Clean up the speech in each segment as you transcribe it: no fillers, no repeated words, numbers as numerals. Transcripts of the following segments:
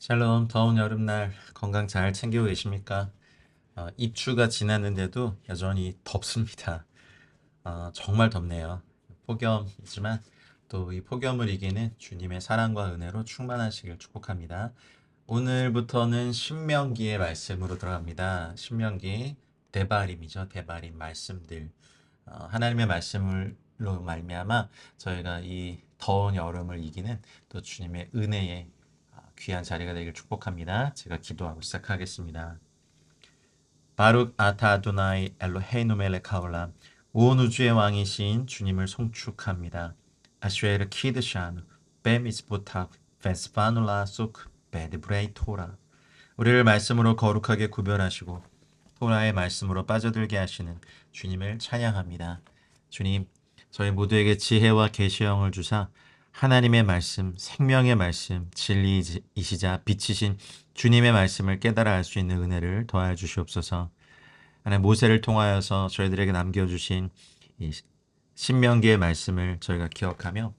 샬롬, 더운 여름날 건강 잘 챙기고 계십니까? 입추가 지났는데도 여전히 덥습니다. 정말 덥네요. 폭염이지만 또 이 폭염을 이기는 주님의 사랑과 은혜로 충만하시길 축복합니다. 오늘부터는 신명기의 말씀으로 들어갑니다. 신명기 대바림이죠. 대바림 말씀들. 하나님의 말씀으로 말미암아 저희가 이 더운 여름을 이기는 또 주님의 은혜의 귀한 자리가 되길 축복합니다. 제가 기도하고 시작하겠습니다. 바룩 아타 아도나이 엘로헤이누 멜렉 하올람. 온 우주의 왕이신 주님을 송축합니다. 아슈에르 키드샨 베미스부탁 페스파눌라 속 베드브레이 토라. 우리를 말씀으로 거룩하게 구별하시고 토라의 말씀으로 빠져들게 하시는 주님을 찬양합니다. 주님, 저희 모두에게 지혜와 계시형을 주사 하나님의 말씀, 생명의 말씀, 진리이시자 빛이신 주님의 말씀을 깨달아 알 수 있는 은혜를 더하여 주시옵소서. 하나님, 모세를 통하여서 저희들에게 남겨주신 이 신명기의 말씀을 저희가 기억하며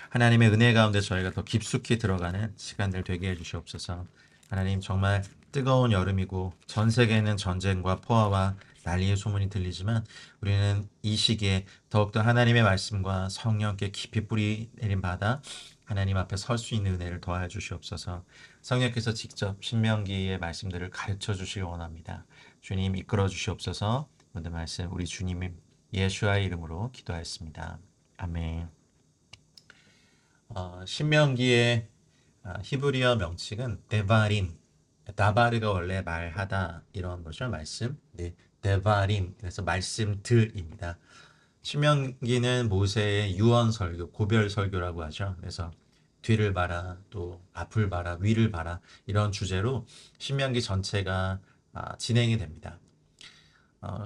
하나님의 은혜 가운데 저희가 더 깊숙이 들어가는 시간들 되게 해주시옵소서. 하나님, 정말 뜨거운 여름이고 전 세계에는 전쟁과 포화와 난리의 소문이 들리지만 우리는 이 시기에 더욱더 하나님의 말씀과 성령께 깊이 뿌리 내린 바다 하나님 앞에 설 수 있는 은혜를 더하여 주시옵소서. 성령께서 직접 신명기의 말씀들을 가르쳐 주시기 원합니다. 주님 이끌어 주시옵소서. 모든 말씀 우리 주님 예수와의 이름으로 기도하였습니다. 아멘. 신명기의 히브리어 명칭은 데바림, 다바르가 원래 말하다 이런 거죠. 말씀. 네, 데바림. 그래서 말씀들입니다. 신명기는 모세의 유언 설교, 고별 설교라고 하죠. 그래서 뒤를 봐라, 또 앞을 봐라, 위를 봐라 이런 주제로 신명기 전체가 진행이 됩니다.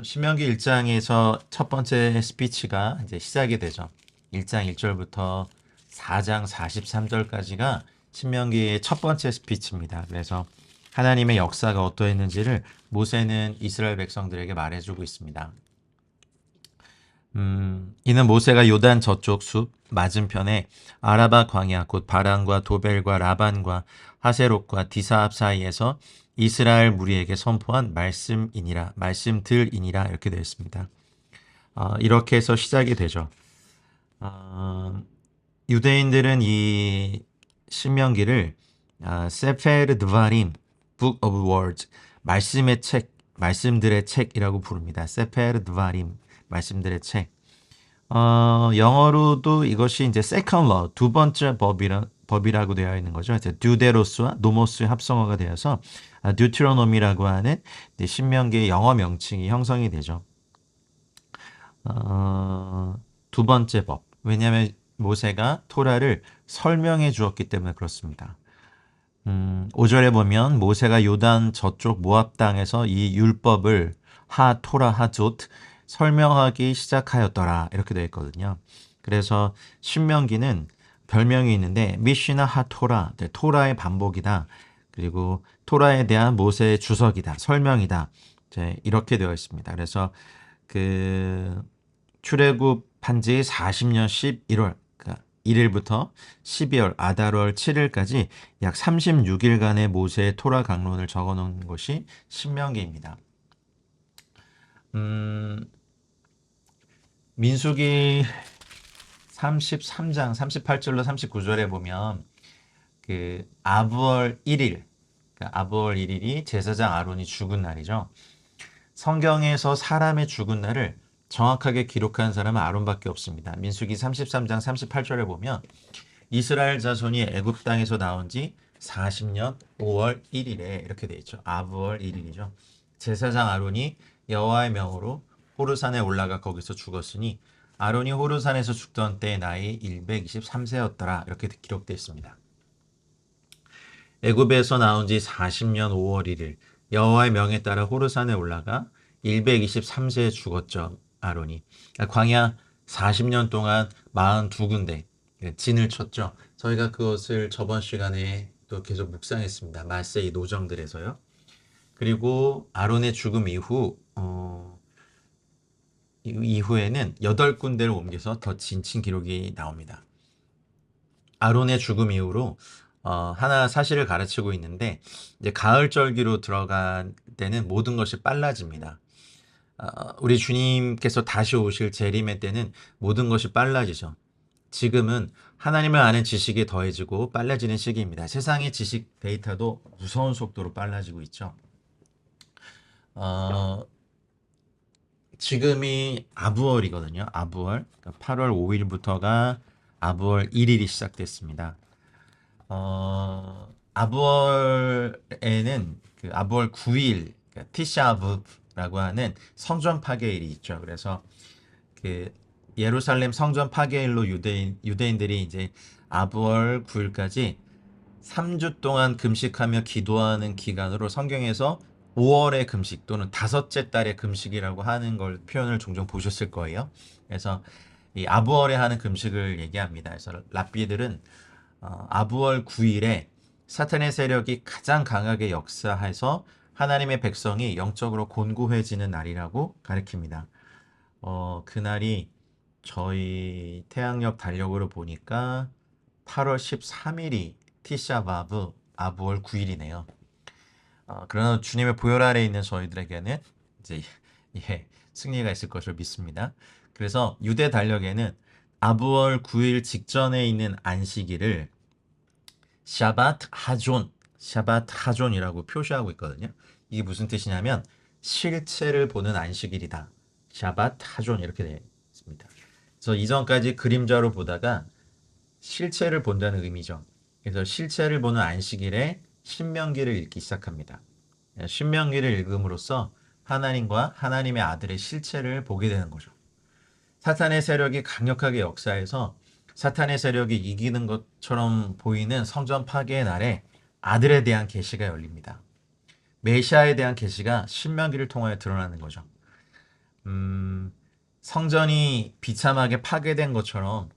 신명기 1장에서 첫 번째 스피치가 이제 시작이 되죠. 1장 1절부터 4장 43절까지가 신명기의 첫 번째 스피치입니다. 그래서 하나님의 역사가 어떠했는지를 모세는 이스라엘 백성들에게 말해주고 있습니다. 이는 모세가 요단 저쪽 숲 맞은편에 아라바 광야 곧 바란과 도벨과 라반과 하세롯과 디사압 사이에서 이스라엘 무리에게 선포한 말씀들이니라 이렇게 되어 있습니다. 이렇게 해서 시작이 되죠. 유대인들은 이 신명기를 세페르 드바림, Book of Words, 말씀의 책, 말씀들의 책이라고 부릅니다. 세페르 드바림, 말씀들의 책. 영어로도 이것이 이제 second law, 두 번째 법이라고 되어 있는 거죠. 이제 듀데로스와 노모스의 합성어가 되어서 듀트로노미라고 하는 신명기의 영어 명칭이 형성이 되죠. 두 번째 법. 왜냐하면 모세가 토라를 설명해 주었기 때문에 그렇습니다. 5절에 보면 모세가 요단 저쪽 모압 땅에서 이 율법을 토라 하존 설명하기 시작하였더라 이렇게 되어 있거든요. 그래서 신명기는 별명이 있는데 미시나 하토라, 토라의 반복이다. 그리고 토라에 대한 모세의 주석이다, 설명이다. 이렇게 되어 있습니다. 그래서 그 출애굽한 지 40년 11월 1일부터 12월 아달월 7일까지 약 36일간의 모세의 토라 강론을 적어놓은 것이 신명기입니다. 민수기 33장 38절로 39절에 보면 그 아부월 1일, 아부월 1일이 제사장 아론이 죽은 날이죠. 성경에서 사람의 죽은 날을 정확하게 기록한 사람은 아론밖에 없습니다. 민수기 33장 38절에 보면 이스라엘 자손이 애굽 땅에서 나온 지 40년 5월 1일에 이렇게 돼 있죠. 아부월 1일이죠. 제사장 아론이 여호와의 명으로 호르산에 올라가 거기서 죽었으니 아론이 호르산에서 죽던 때 나이 123세였더라. 이렇게 기록되어 있습니다. 애굽에서 나온 지 40년 5월 1일 여호와의 명에 따라 호르산에 올라가 123세에 죽었죠. 아론이. 광야 40년 동안 42군데 진을 쳤죠. 저희가 그것을 저번 시간에 또 계속 묵상했습니다. 말세의 노정들에서요. 그리고 아론의 죽음 이후에는 8군데를 옮겨서 더 진친 기록이 나옵니다. 아론의 죽음 이후로 하나 사실을 가르치고 있는데 이제 가을 절기로 들어간 때는 모든 것이 빨라집니다. 우리 주님께서 다시 오실 재림의 때는 모든 것이 빨라지죠. 지금은 하나님을 아는 지식이 더해지고 빨라지는 시기입니다. 세상의 지식 데이터도 무서운 속도로 빨라지고 있죠. 어, 지금이 아부월이거든요. 아부월. 그러니까 8월 5일부터가 아부월 1일이 시작됐습니다. 아부월에는 그 아부월 9일, 그러니까 티샤아브라고 하는 성전 파괴일이 있죠. 그래서 그 예루살렘 성전 파괴일로 유대인들이 이제 아부월 9일까지 3주 동안 금식하며 기도하는 기간으로 성경에서 5월의 금식 또는 다섯째 달의 금식이라고 하는 걸 표현을 종종 보셨을 거예요. 그래서 이 아부월에 하는 금식을 얘기합니다. 그래서 랍비들은 아부월 9일에 사탄의 세력이 가장 강하게 역사해서 하나님의 백성이 영적으로 곤고해지는 날이라고 가리킵니다. 그날이 저희 태양력 달력으로 보니까 8월 13일이 티샤바브 아부월 9일이네요. 그러나 주님의 보혈 아래 있는 저희들에게는 이제 예, 승리가 있을 것을 믿습니다. 그래서 유대 달력에는 아부월 9일 직전에 있는 안식일을 샤바트 하존이라고 표시하고 있거든요. 이게 무슨 뜻이냐면 실체를 보는 안식일이다. 샤바트 하존 이렇게 되어 있습니다. 그래서 이전까지 그림자로 보다가 실체를 본다는 의미죠. 그래서 실체를 보는 안식일에 신명기를 읽기 시작합니다. 신명기를 읽음으로써 하나님과 하나님의 아들의 실체를 보게 되는 거죠. 사탄의 세력이 강력하게 역사해서 사탄의 세력이 이기는 것처럼 보이는 성전 파괴의 날에 아들에 대한 계시가 열립니다. 메시아에 대한 계시가 신명기를 통하여 드러나는 거죠. 성전이 비참하게 파괴된 것처럼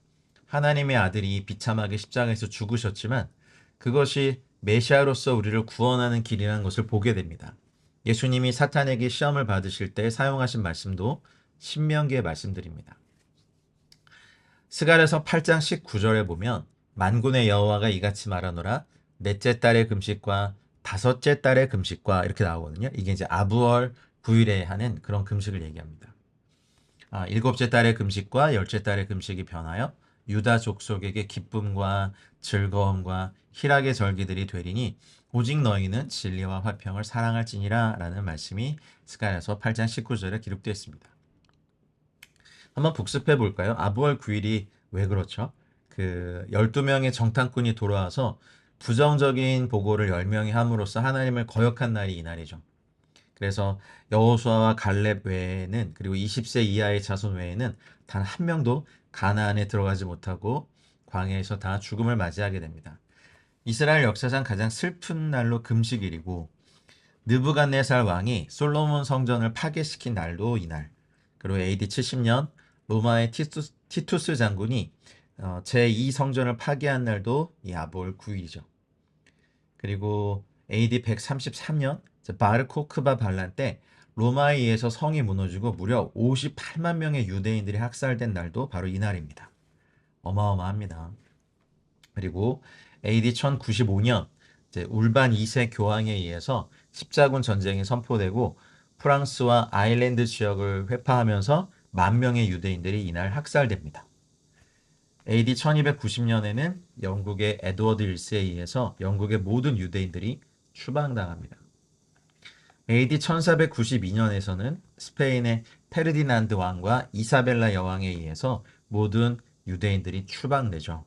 하나님의 아들이 비참하게 십자가에서 죽으셨지만 그것이 메시아로서 우리를 구원하는 길이라는 것을 보게 됩니다. 예수님이 사탄에게 시험을 받으실 때 사용하신 말씀도 신명기의 말씀들입니다. 스가랴서 8장 19절에 보면 만군의 여호와가 이같이 말하노라 넷째 달의 금식과 다섯째 달의 금식과 이렇게 나오거든요. 이게 이제 아부월 9일에 하는 그런 금식을 얘기합니다. 일곱째 달의 금식과 열째 달의 금식이 변하여 유다 족속에게 기쁨과 즐거움과 희락의 절기들이 되리니 오직 너희는 진리와 화평을 사랑할지니라 라는 말씀이 스가랴서 8장 19절에 기록되어 있습니다. 한번 복습해 볼까요? 아부월 9일이 왜 그렇죠? 그 12명의 정탐꾼이 돌아와서 부정적인 보고를 10명이 함으로써 하나님을 거역한 날이 이 날이죠. 그래서 여호수아와 갈렙 외에는 그리고 20세 이하의 자손 외에는 단 한 명도 가나안에 들어가지 못하고 광야에서 다 죽음을 맞이하게 됩니다. 이스라엘 역사상 가장 슬픈 날로 금식일이고 느부갓네살 왕이 솔로몬 성전을 파괴시킨 날도 이날. 그리고 AD 70년 로마의 티투스 장군이 제2 성전을 파괴한 날도 이 아볼 9일이죠. 그리고 AD 133년 바르코크바 반란 때 로마에 의해서 성이 무너지고 무려 58만 명의 유대인들이 학살된 날도 바로 이날입니다. 어마어마합니다. 그리고 AD 1095년 울반 2세 교황에 의해서 십자군 전쟁이 선포되고 프랑스와 아일랜드 지역을 회파하면서 10,000명의 유대인들이 이날 학살됩니다. AD 1290년에는 영국의 에드워드 1세에 의해서 영국의 모든 유대인들이 추방당합니다. AD 1492년에서는 스페인의 페르디난드 왕과 이사벨라 여왕에 의해서 모든 유대인들이 추방되죠.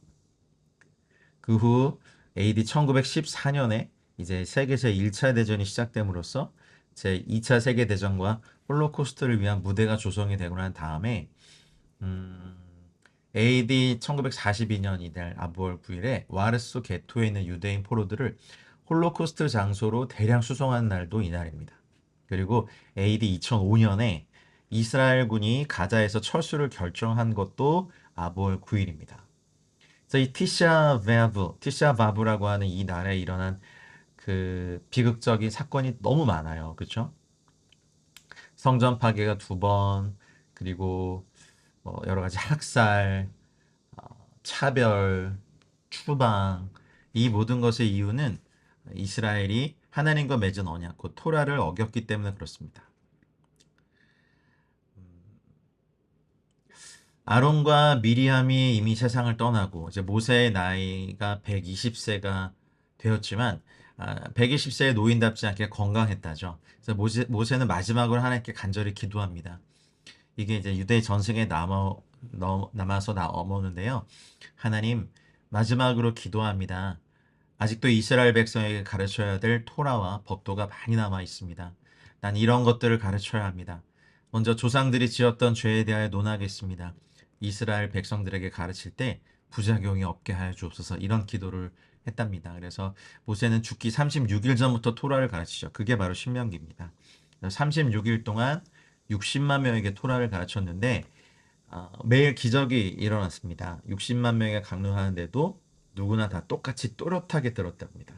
그 후 AD 1914년에 이제 세계 제1차 대전이 시작됨으로써 제2차 세계대전과 홀로코스트를 위한 무대가 조성이 되고 난 다음에 AD 1942년 이달 아부월 9일에 와르소 게토에 있는 유대인 포로들을 홀로코스트 장소로 대량 수송한 날도 이날입니다. 그리고 AD 2005년에 이스라엘군이 가자에서 철수를 결정한 것도 아부월 9일입니다. 그래서 이 티샤바브라고 하는 이 날에 일어난 그 비극적인 사건이 너무 많아요. 그렇죠? 성전 파괴가 2번, 그리고 여러 가지 학살, 차별, 추방 이 모든 것의 이유는 이스라엘이 하나님과 맺은 언약, 곧 토라를 어겼기 때문에 그렇습니다. 아론과 미리암이 이미 세상을 떠나고 이제 모세의 나이가 120세가 되었지만 120세의 노인답지 않게 건강했다죠. 그래서 모세는 마지막으로 하나님께 간절히 기도합니다. 이게 이제 유대 전승에 남아서 나오는데요. 하나님, 마지막으로 기도합니다. 아직도 이스라엘 백성에게 가르쳐야 될 토라와 법도가 많이 남아 있습니다. 난 이런 것들을 가르쳐야 합니다. 먼저 조상들이 지었던 죄에 대하여 논하겠습니다. 이스라엘 백성들에게 가르칠 때 부작용이 없게 하여 주옵소서, 이런 기도를 했답니다. 그래서 모세는 죽기 36일 전부터 토라를 가르치죠. 그게 바로 신명기입니다. 36일 동안 60만 명에게 토라를 가르쳤는데 매일 기적이 일어났습니다. 60만 명에 강론하는데도 누구나 다 똑같이 또렷하게 들었답니다.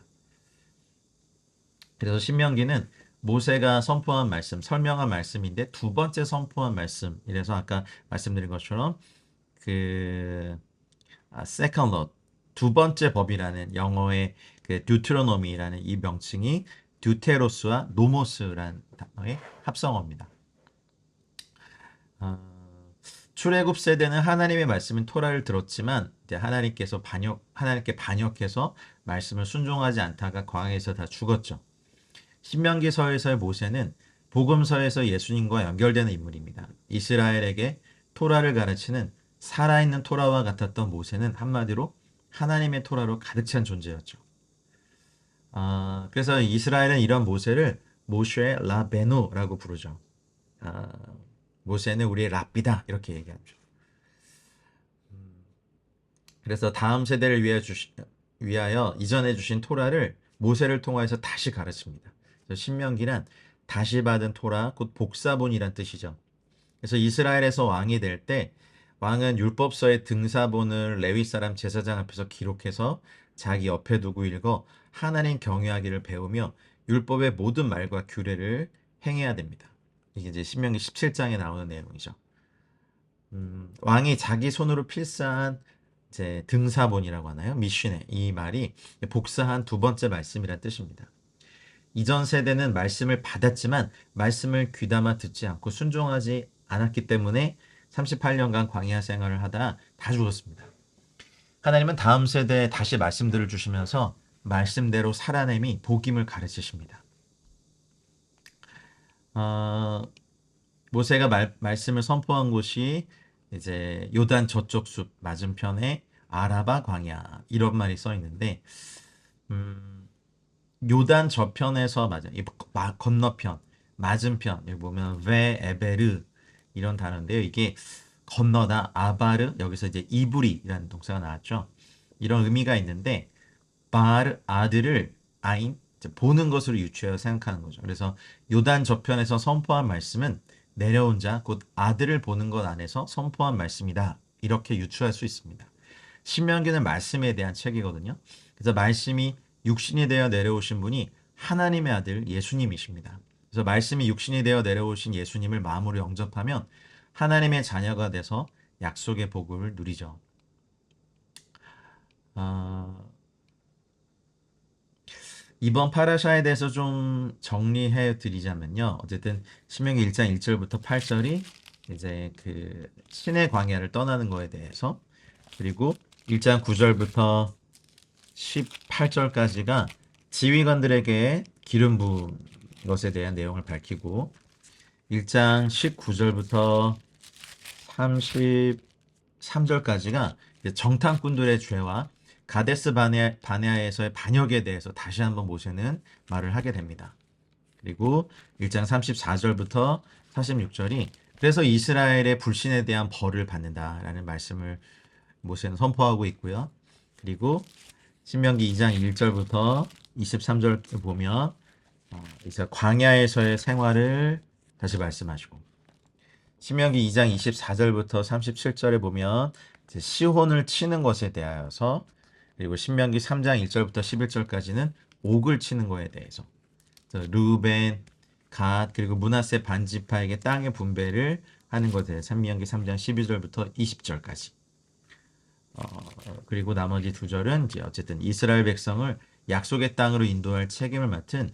그래서 신명기는 모세가 선포한 말씀, 설명한 말씀인데 두 번째 선포한 말씀. 이래서 아까 말씀드린 것처럼 그 second law, 두 번째 법이라는 영어의 그 듀트로노미라는 이 명칭이 듀테로스와 노모스라는 단어의 합성어입니다. 출애굽 세대는 하나님의 말씀인 토라를 들었지만 이제 하나님께 반역해서 말씀을 순종하지 않다가 광야에서 다 죽었죠. 신명기서에서의 모세는 복음서에서 예수님과 연결되는 인물입니다. 이스라엘에게 토라를 가르치는 살아있는 토라와 같았던 모세는 한마디로 하나님의 토라로 가득 찬 존재였죠. 그래서 이스라엘은 이런 모세를 모쉐 라베노라고 부르죠. 모세는 우리의 랍비다, 이렇게 얘기하죠. 그래서 다음 세대를 위하여 이전해 주신 토라를 모세를 통하여서 다시 가르칩니다. 그래서 신명기란 다시 받은 토라, 곧 복사본이란 뜻이죠. 그래서 이스라엘에서 왕이 될 때 왕은 율법서의 등사본을 레위 사람 제사장 앞에서 기록해서 자기 옆에 두고 읽어 하나님 경외하기를 배우며 율법의 모든 말과 규례를 행해야 됩니다. 이게 이제 신명기 17장에 나오는 내용이죠. 왕이 자기 손으로 필사한 이제 등사본이라고 하나요? 미슈네. 이 말이 복사한 두 번째 말씀이란 뜻입니다. 이전 세대는 말씀을 받았지만 말씀을 귀담아 듣지 않고 순종하지 않았기 때문에 38년간 광야 생활을 하다 다 죽었습니다. 하나님은 다음 세대에 다시 말씀들을 주시면서 말씀대로 살아내미 복임을 가르치십니다. 모세가 말씀을 선포한 곳이 이제 요단 저쪽 숲 맞은편에 아라바 광야, 이런 말이 써 있는데 요단 저편에서 이 건너편, 맞은편, 여기 보면 베 에베르 이런 단어인데요. 이게 건너다, 아바르, 여기서 이제 이브리라는 동사가 나왔죠. 이런 의미가 있는데 바르 아들을 아인, 보는 것으로 유추해서 생각하는 거죠. 그래서 요단 저편에서 선포한 말씀은 내려온 자, 곧 아들을 보는 것 안에서 선포한 말씀이다, 이렇게 유추할 수 있습니다. 신명기는 말씀에 대한 책이거든요. 그래서 말씀이 육신이 되어 내려오신 분이 하나님의 아들 예수님이십니다. 그래서 말씀이 육신이 되어 내려오신 예수님을 마음으로 영접하면 하나님의 자녀가 돼서 약속의 복을 누리죠. 이번 파라샤에 대해서 좀 정리해 드리자면요. 어쨌든 신명기 1장 1절부터 8절이 이제 그 신의 광야를 떠나는 거에 대해서, 그리고 1장 9절부터 18절까지가 지휘관들에게 기름 부은 것에 대한 내용을 밝히고, 1장 19절부터 33절까지가 정탐꾼들의 죄와 가데스 바네아에서의 반역에 대해서 다시 한번 모세는 말을 하게 됩니다. 그리고 1장 34절부터 46절이 그래서 이스라엘의 불신에 대한 벌을 받는다라는 말씀을 모세는 선포하고 있고요. 그리고 신명기 2장 1절부터 23절 보면 이제 광야에서의 생활을 다시 말씀하시고, 신명기 2장 24절부터 37절에 보면 이제 시혼을 치는 것에 대하여서, 그리고 신명기 3장 1절부터 11절까지는 옥을 치는 것에 대해서, 르우벤, 갓, 그리고 므낫세 반지파에게 땅의 분배를 하는 것에 대해 신명기 3장 12절부터 20절까지. 그리고 나머지 두 절은 이제 어쨌든 이스라엘 백성을 약속의 땅으로 인도할 책임을 맡은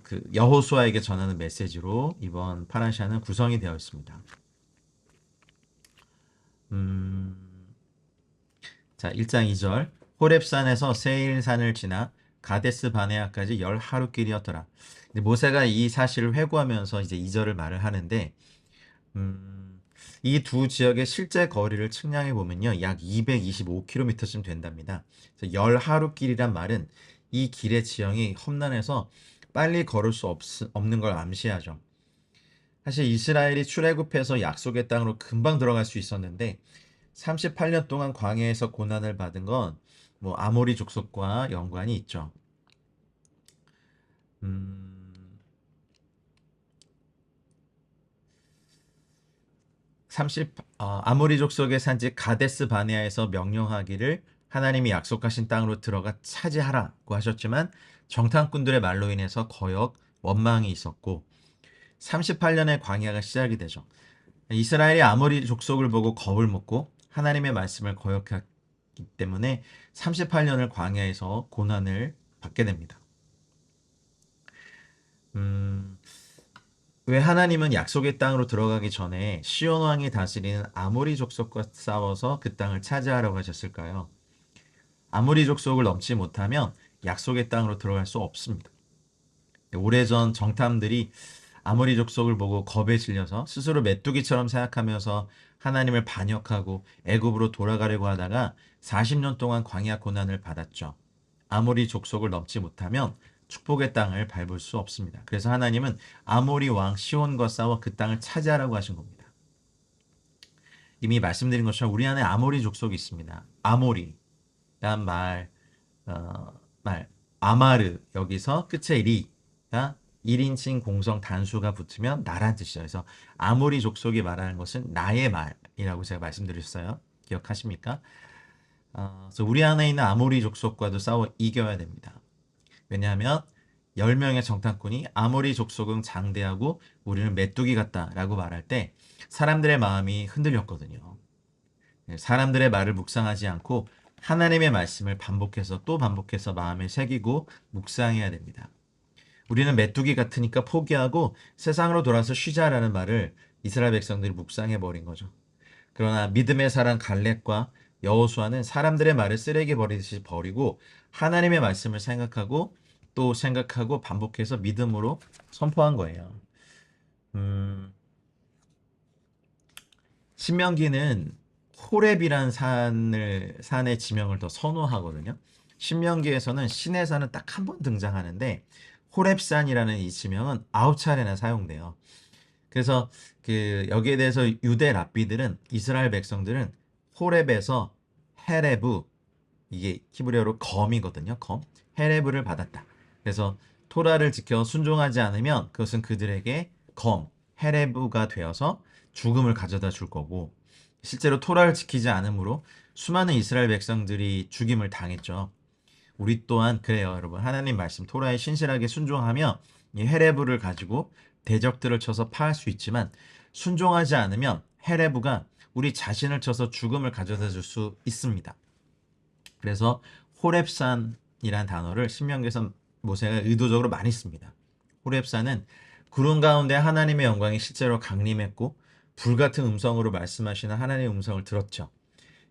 그 여호수아에게 전하는 메시지로 이번 파라샤는 구성이 되어 있습니다. 음, 자, 1장 2절. 호렙산에서 세일산을 지나 가데스 바네아까지 10하루길이었더라. 모세가 이 사실을 회고하면서 이제 2절을 말을 하는데, 이 두 지역의 실제 거리를 측량해 보면요, 약 225km쯤 된답니다. 그래서 10하루길이란 말은 이 길의 지형이 험난해서 빨리 걸을 수 없는 걸 암시하죠. 사실 이스라엘이 출애굽해서 약속의 땅으로 금방 들어갈 수 있었는데 38년 동안 광야에서 고난을 받은 건 뭐 아모리 족속과 연관이 있죠. 음, 30 아모리 족속의 산지 가데스 바네아에서 명령하기를 하나님이 약속하신 땅으로 들어가 차지하라고 하셨지만 정탐꾼들의 말로 인해서 거역 원망이 있었고 38년의 광야가 시작이 되죠. 이스라엘이 아모리 족속을 보고 겁을 먹고 하나님의 말씀을 거역했기 때문에 38년을 광야에서 고난을 받게 됩니다. 음, 왜 하나님은 약속의 땅으로 들어가기 전에 시온 왕이 다스리는 아모리 족속과 싸워서 그 땅을 차지하라고 하셨을까요? 아모리 족속을 넘지 못하면 약속의 땅으로 들어갈 수 없습니다. 오래전 정탐들이 아모리 족속을 보고 겁에 질려서 스스로 메뚜기처럼 생각하면서 하나님을 반역하고 애굽으로 돌아가려고 하다가 40년 동안 광야 고난을 받았죠. 아모리 족속을 넘지 못하면 축복의 땅을 밟을 수 없습니다. 그래서 하나님은 아모리 왕 시온과 싸워 그 땅을 차지하라고 하신 겁니다. 이미 말씀드린 것처럼 우리 안에 아모리 족속이 있습니다. 아모리란 말, 어, 말 아마르 여기서 끝에 리가 1인칭 공성 단수가 붙으면 나란 뜻이죠. 그래서 아모리 족속이 말하는 것은 나의 말이라고 제가 말씀드렸어요. 기억하십니까? 그래서 우리 안에 있는 아모리 족속과도 싸워 이겨야 됩니다. 왜냐하면 10명의 정탐꾼이 아모리 족속은 장대하고 우리는 메뚜기 같다라고 말할 때 사람들의 마음이 흔들렸거든요. 사람들의 말을 묵상하지 않고 하나님의 말씀을 반복해서 또 반복해서 마음에 새기고 묵상해야 됩니다. 우리는 메뚜기 같으니까 포기하고 세상으로 돌아서 쉬자라는 말을 이스라엘 백성들이 묵상해 버린 거죠. 그러나 믿음의 사람 갈렙과 여호수아는 사람들의 말을 쓰레기 버리듯이 버리고 하나님의 말씀을 생각하고 또 생각하고 반복해서 믿음으로 선포한 거예요. 신명기는 호렙이란 산의 지명을 더 선호하거든요. 신명기에서는 신의 산은 딱 한 번 등장하는데 호렙산이라는 이 지명은 9차례나 사용돼요. 그래서 그 여기에 대해서 유대 랍비들은 이스라엘 백성들은 호렙에서 헤레브 이게 히브리어로 검이거든요. 검 헤레브를 받았다. 그래서 토라를 지켜 순종하지 않으면 그것은 그들에게 검 헤레브가 되어서 죽음을 가져다 줄 거고 실제로 토라를 지키지 않으므로 수많은 이스라엘 백성들이 죽임을 당했죠. 우리 또한 그래요, 여러분. 하나님 말씀 토라에 신실하게 순종하며 이 헤레브를 가지고 대적들을 쳐서 파할 수 있지만 순종하지 않으면 헤레브가 우리 자신을 쳐서 죽음을 가져다 줄 수 있습니다. 그래서 호렙산이란 단어를 신명기에서 모세가 의도적으로 많이 씁니다. 호렙산은 구름 가운데 하나님의 영광이 실제로 강림했고 불같은 음성으로 말씀하시는 하나님의 음성을 들었죠.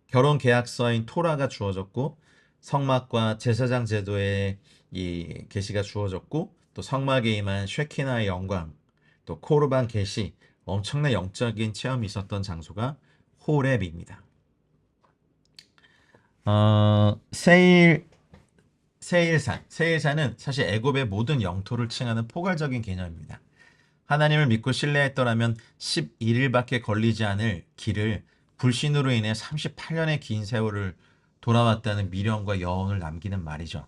결혼 계약서인 토라가 주어졌고 성막과 제사장 제도의 이 계시가 주어졌고 또 성막에 임한 쉐키나의 영광 또 코르반 계시 엄청난 영적인 체험이 있었던 장소가 호렙입니다. 세일산은 사실 애굽의 모든 영토를 칭하는 포괄적인 개념입니다. 하나님을 믿고 신뢰했더라면 11일밖에 걸리지 않을 길을 불신으로 인해 38년의 긴 세월을 돌아왔다는 미련과 여운을 남기는 말이죠.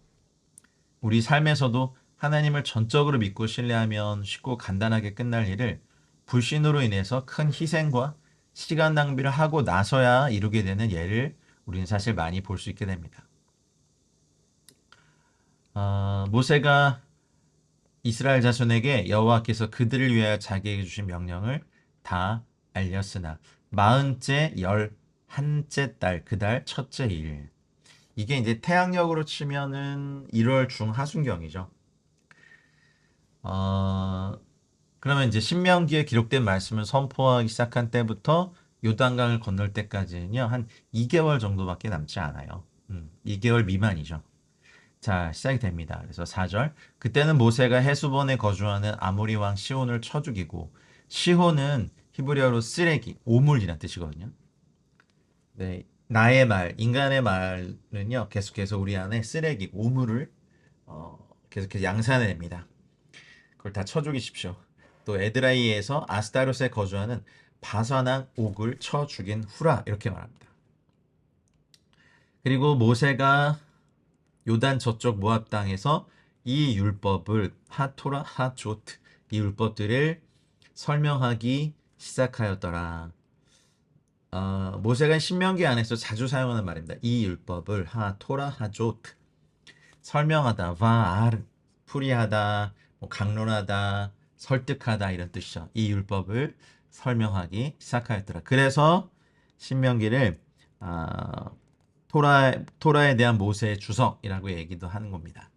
우리 삶에서도 하나님을 전적으로 믿고 신뢰하면 쉽고 간단하게 끝날 일을 불신으로 인해서 큰 희생과 시간 낭비를 하고 나서야 이루게 되는 예를 우리는 사실 많이 볼 수 있게 됩니다. 모세가 이스라엘 자손에게 여호와께서 그들을 위하여 자기에게 주신 명령을 다 알렸으나 40째 열 한째 달, 그 달 첫째 일. 이게 이제 태양력으로 치면은 1월 중하순경이죠. 어, 그러면 이제 신명기에 기록된 말씀을 선포하기 시작한 때부터 요단강을 건널 때까지는요, 한 2개월 정도밖에 남지 않아요. 2개월 미만이죠. 자, 시작이 됩니다. 그래서 4절. 그때는 모세가 헤수본에 거주하는 아모리 왕 시혼을 쳐 죽이고, 시혼은 히브리어로 쓰레기, 오물이란 뜻이거든요. 네, 나의 말, 인간의 말은요, 계속해서 우리 안에 쓰레기, 오물을 계속해서 양산해냅니다. 그걸 다 쳐 죽이십시오. 또 에드라이에서 아스타롯에 거주하는 바사왕 옥을 쳐 죽인 후라 이렇게 말합니다. 그리고 모세가 요단 저쪽 모압 땅에서 이 율법을 하토라 하조트 이 율법들을 설명하기 시작하였더라. 모세가 신명기 안에서 자주 사용하는 말입니다. 이 율법을 하토라 하조트 설명하다 바알 풀이하다 뭐 강론하다 설득하다 이런 뜻이죠. 이 율법을 설명하기 시작하였더라. 그래서 신명기를 아, 토라에 대한 모세의 주석이라고 얘기도 하는 겁니다.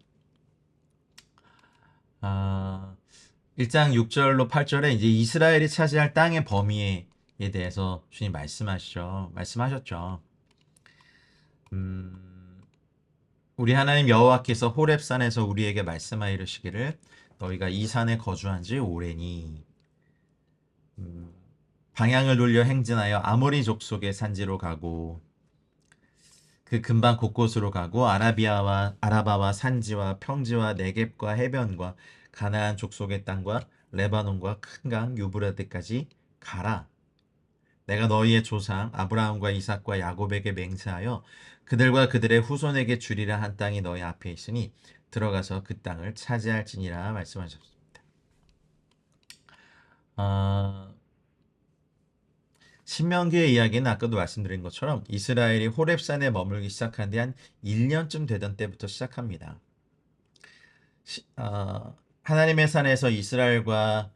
1장 6절로 8절에 이제 이스라엘이 차지할 땅의 범위에 대해서 주님 말씀하셨죠. 우리 하나님 여호와께서 호렙산에서 우리에게 말씀하여 이르시기를 너희가 이 산에 거주한 지 오래니 방향을 돌려 행진하여 아모리 족속의 산지로 가고 그 근방 곳곳으로 가고 아라바와 산지와 평지와 네겝과 해변과 가나안 족속의 땅과 레바논과 큰 강 유브라데까지 가라. 내가 너희의 조상 아브라함과 이삭과 야곱에게 맹세하여 그들과 그들의 후손에게 주리라 한 땅이 너희 앞에 있으니 들어가서 그 땅을 차지할지니라 말씀하셨습니다. 신명기의 이야기는 아까도 말씀드린 것처럼 이스라엘이 호렙산에 머물기 시작한 지 한 1년쯤 되던 때부터 시작합니다. 하나님의 산에서 이스라엘과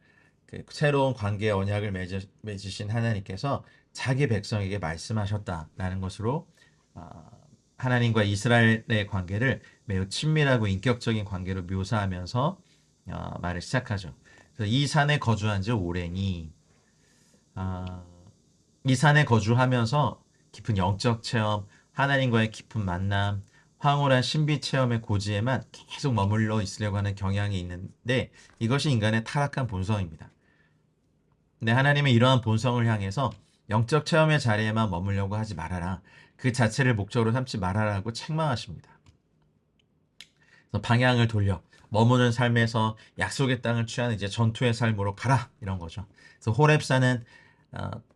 그 새로운 관계의 언약을 맺으신 하나님께서 자기 백성에게 말씀하셨다라는 것으로 하나님과 이스라엘의 관계를 매우 친밀하고 인격적인 관계로 묘사하면서 말을 시작하죠. 그래서 이 산에 거주한 지 오래니 이 산에 거주하면서 깊은 영적 체험, 하나님과의 깊은 만남, 황홀한 신비 체험의 고지에만 계속 머물러 있으려고 하는 경향이 있는데 이것이 인간의 타락한 본성입니다. 근데 하나님은 이러한 본성을 향해서 영적 체험의 자리에만 머물려고 하지 말아라. 그 자체를 목적으로 삼지 말아라고 책망하십니다. 그래서 방향을 돌려 머무는 삶에서 약속의 땅을 취하는 이제 전투의 삶으로 가라 이런 거죠. 그래서 호렙산은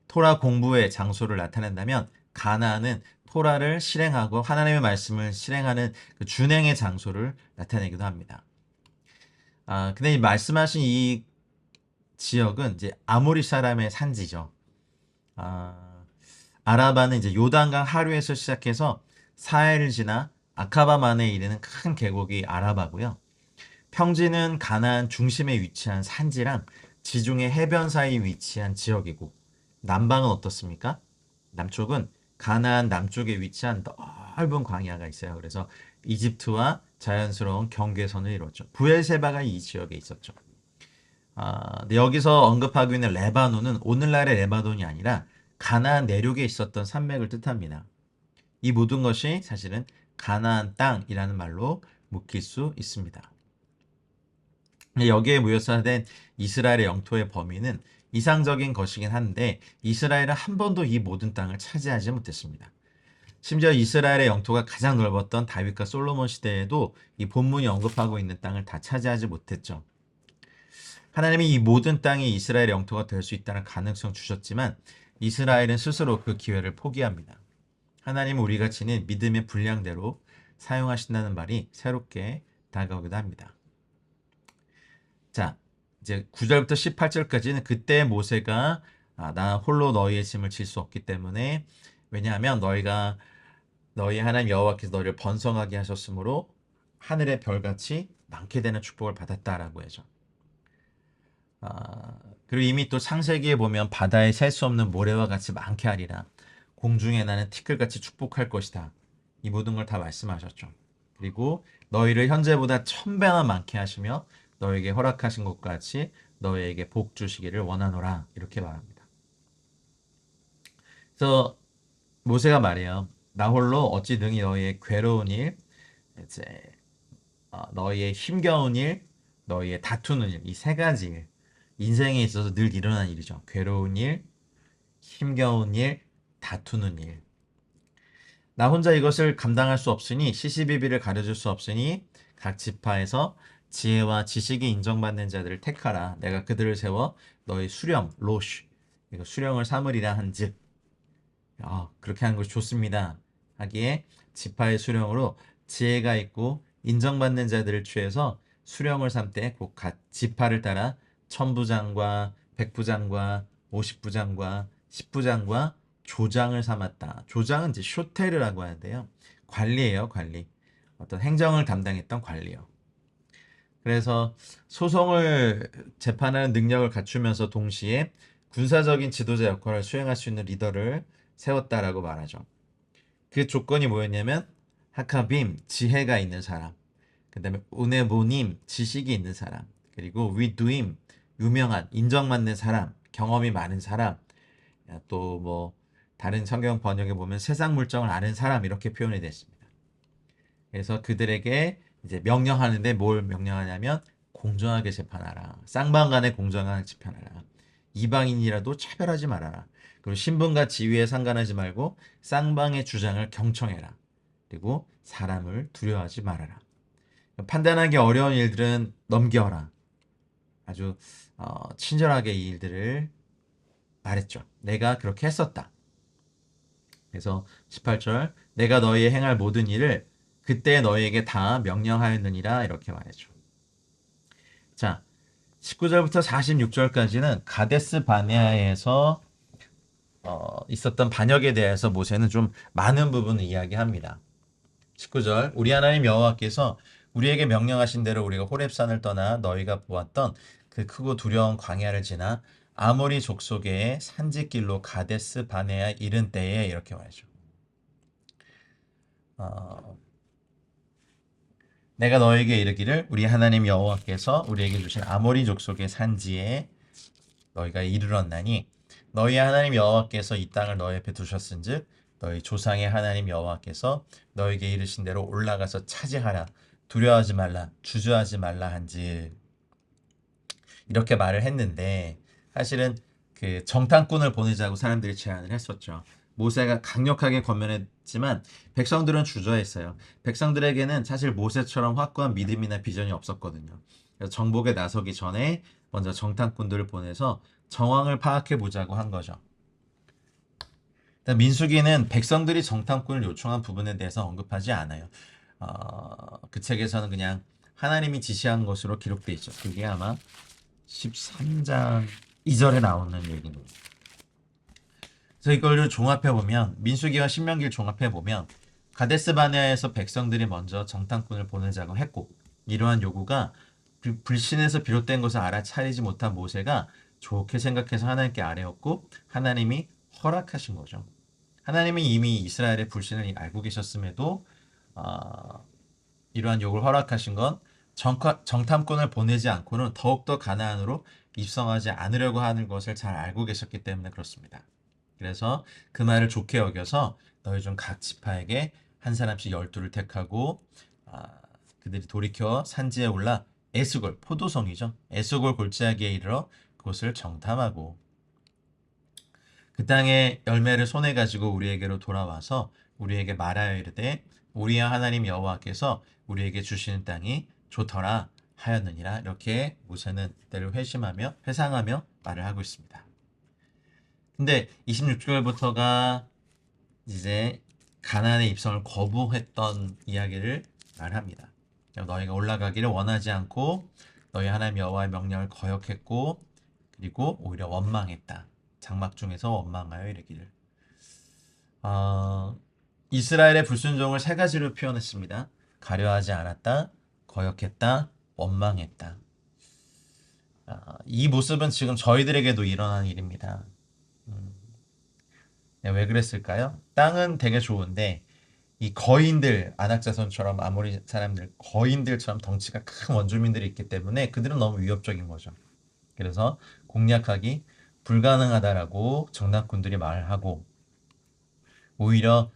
토라 공부의 장소를 나타낸다면 가나안은 토라를 실행하고 하나님의 말씀을 실행하는 그 준행의 장소를 나타내기도 합니다. 근데 이 말씀하신 이 지역은 이제 아모리 사람의 산지죠. 아라바는 이제 요단강 하류에서 시작해서 사해를 지나 아카바만에 이르는 큰 계곡이 아라바고요. 평지는 가나안 중심에 위치한 산지랑 지중해 해변 사이 위치한 지역이고 남방은 어떻습니까? 남쪽은 가나안 남쪽에 위치한 넓은 광야가 있어요. 그래서 이집트와 자연스러운 경계선을 이뤘죠. 부엘세바가 이 지역에 있었죠. 근데 여기서 언급하고 있는 레바논은 오늘날의 레바논이 아니라 가나안 내륙에 있었던 산맥을 뜻합니다. 이 모든 것이 사실은 가나안 땅이라는 말로 묶일 수 있습니다. 여기에 모여서된 이스라엘의 영토의 범위는 이상적인 것이긴 한데 이스라엘은 한 번도 이 모든 땅을 차지하지 못했습니다. 심지어 이스라엘의 영토가 가장 넓었던 다윗과 솔로몬 시대에도 이 본문이 언급하고 있는 땅을 다 차지하지 못했죠. 하나님이 이 모든 땅이 이스라엘의 영토가 될 수 있다는 가능성 주셨지만 이스라엘은 스스로 그 기회를 포기합니다. 하나님은 우리가 지닌 믿음의 분량대로 사용하신다는 말이 새롭게 다가오기도 합니다. 자, 이제 9절부터 18절까지는 그때 모세가 나 홀로 너희의 짐을 질 수 없기 때문에 왜냐하면 너희가 너희 하나님 여호와께서 너희를 번성하게 하셨으므로 하늘의 별같이 많게 되는 축복을 받았다라고 하죠. 그리고 이미 또 창세기에 보면 바다에 셀 수 없는 모래와 같이 많게 하리라. 공중에 나는 티끌같이 축복할 것이다. 이 모든 걸 다 말씀하셨죠. 그리고 너희를 현재보다 1000배나 많게 하시며 너에게 허락하신 것과 같이 너희에게 복 주시기를 원하노라. 이렇게 말합니다. 그래서 모세가 말해요. 나 홀로 어찌 능히 너희의 괴로운 일, 이제 너희의 힘겨운 일, 너희의 다투는 일, 이 세 가지 일, 인생에 있어서 늘 일어나는 일이죠. 괴로운 일, 힘겨운 일, 다투는 일. 나 혼자 이것을 감당할 수 없으니 시시비비를 가려줄 수 없으니 각 지파에서 지혜와 지식이 인정받는 자들을 택하라. 내가 그들을 세워 너희 수령, 로쉬, 이거 수령을 삼으리라 한즉. 그렇게 하는 것이 좋습니다. 하기에 지파의 수령으로 지혜가 있고 인정받는 자들을 취해서 수령을 삼되 곧 각 지파를 따라 천부장과 백부장과 오십부장과 십부장과 조장을 삼았다. 조장은 이제 쇼테르라고 하는데요. 관리예요, 관리. 어떤 행정을 담당했던 관리요. 그래서 소송을 재판하는 능력을 갖추면서 동시에 군사적인 지도자 역할을 수행할 수 있는 리더를 세웠다라고 말하죠. 그 조건이 뭐였냐면 하카빔, 지혜가 있는 사람, 그 다음에 우네보님, 지식이 있는 사람, 그리고 위두임, 유명한, 인정받는 사람, 경험이 많은 사람, 또 뭐 다른 성경 번역에 보면 세상 물정을 아는 사람 이렇게 표현이 됐습니다. 그래서 그들에게 이제 명령하는데 뭘 명령하냐면 공정하게 재판하라. 쌍방간에 공정하게 재판하라. 이방인이라도 차별하지 말아라. 그리고 신분과 지위에 상관하지 말고 쌍방의 주장을 경청해라. 그리고 사람을 두려워하지 말아라. 판단하기 어려운 일들은 넘겨라. 아주 친절하게 이 일들을 말했죠. 내가 그렇게 했었다. 그래서 18절 내가 너희의 행할 모든 일을 그때 너희에게 다 명령하였느니라 이렇게 말했죠. 자, 19절부터 46절까지는 가데스 바네아에서 있었던 반역에 대해서 모세는 좀 많은 부분을 이야기합니다. 19절 우리 하나님 여호와께서 우리에게 명령하신 대로 우리가 호렙산을 떠나 너희가 보았던 그 크고 두려운 광야를 지나 아모리 족속의 산지길로 가데스 바네아 이른 때에 이렇게 말이죠. 내가 너에게 이르기를 우리 하나님 여호와께서 우리에게 주신 아모리 족속의 산지에 너희가 이르렀나니 너희 하나님 여호와께서 이 땅을 너희 앞에 두셨은즉 너희 조상의 하나님 여호와께서 너에게 이르신 대로 올라가서 차지하라. 두려워하지 말라. 주저하지 말라 한즉 이렇게 말을 했는데 사실은 그 정탐꾼을 보내자고 사람들이 제안을 했었죠. 모세가 강력하게 권면했지만 백성들은 주저했어요. 백성들에게는 사실 모세처럼 확고한 믿음이나 비전이 없었거든요. 그래서 정복에 나서기 전에 먼저 정탐꾼들을 보내서 정황을 파악해 보자고 한 거죠. 민수기는 백성들이 정탐꾼을 요청한 부분에 대해서 언급하지 않아요. 그 책에서는 그냥 하나님이 지시한 것으로 기록되어 있죠. 그게 아마 13장 2절에 나오는 얘기입니다. 그래서 이걸 종합해 보면 민수기와 신명기를 종합해 보면 가데스 바네아에서 백성들이 먼저 정탐꾼을 보내자고 했고 이러한 요구가 불신에서 비롯된 것을 알아차리지 못한 모세가 좋게 생각해서 하나님께 아뢰었고 하나님이 허락하신 거죠. 하나님이 이미 이스라엘의 불신을 알고 계셨음에도 이러한 요구를 허락하신 건 정탐꾼을 보내지 않고는 더욱더 가나안으로 입성하지 않으려고 하는 것을 잘 알고 계셨기 때문에 그렇습니다. 그래서 그 말을 좋게 여겨서 너희 중 각 지파에게 한 사람씩 12를 택하고 그들이 돌이켜 산지에 올라 에스골, 포도성이죠. 에스골 골짜기에 이르러 그곳을 정탐하고 그 땅의 열매를 손에 가지고 우리에게로 돌아와서 우리에게 말하여 이르되 우리의 하나님 여호와께서 우리에게 주시는 땅이 좋더라 하였느니라. 이렇게 모세는 때를 회상하며 말을 하고 있습니다. 근데 26절부터가 이제 가나안의 입성을 거부했던 이야기를 말합니다. 너희가 올라가기를 원하지 않고 너희 하나님 여호와의 명령을 거역했고 그리고 오히려 원망했다. 장막 중에서 원망하여 이르기를. 이스라엘의 불순종을 세 가지로 표현했습니다. 가려하지 않았다, 거역했다, 원망했다. 이 모습은 지금 저희들에게도 일어나는 일입니다. 왜 그랬을까요? 땅은 되게 좋은데 이 거인들, 안악자손처럼 아모리 사람들, 거인들처럼 덩치가 큰 원주민들이 있기 때문에 그들은 너무 위협적인 거죠. 그래서 공략하기 불가능하다라고 정탐꾼들이 말하고 오히려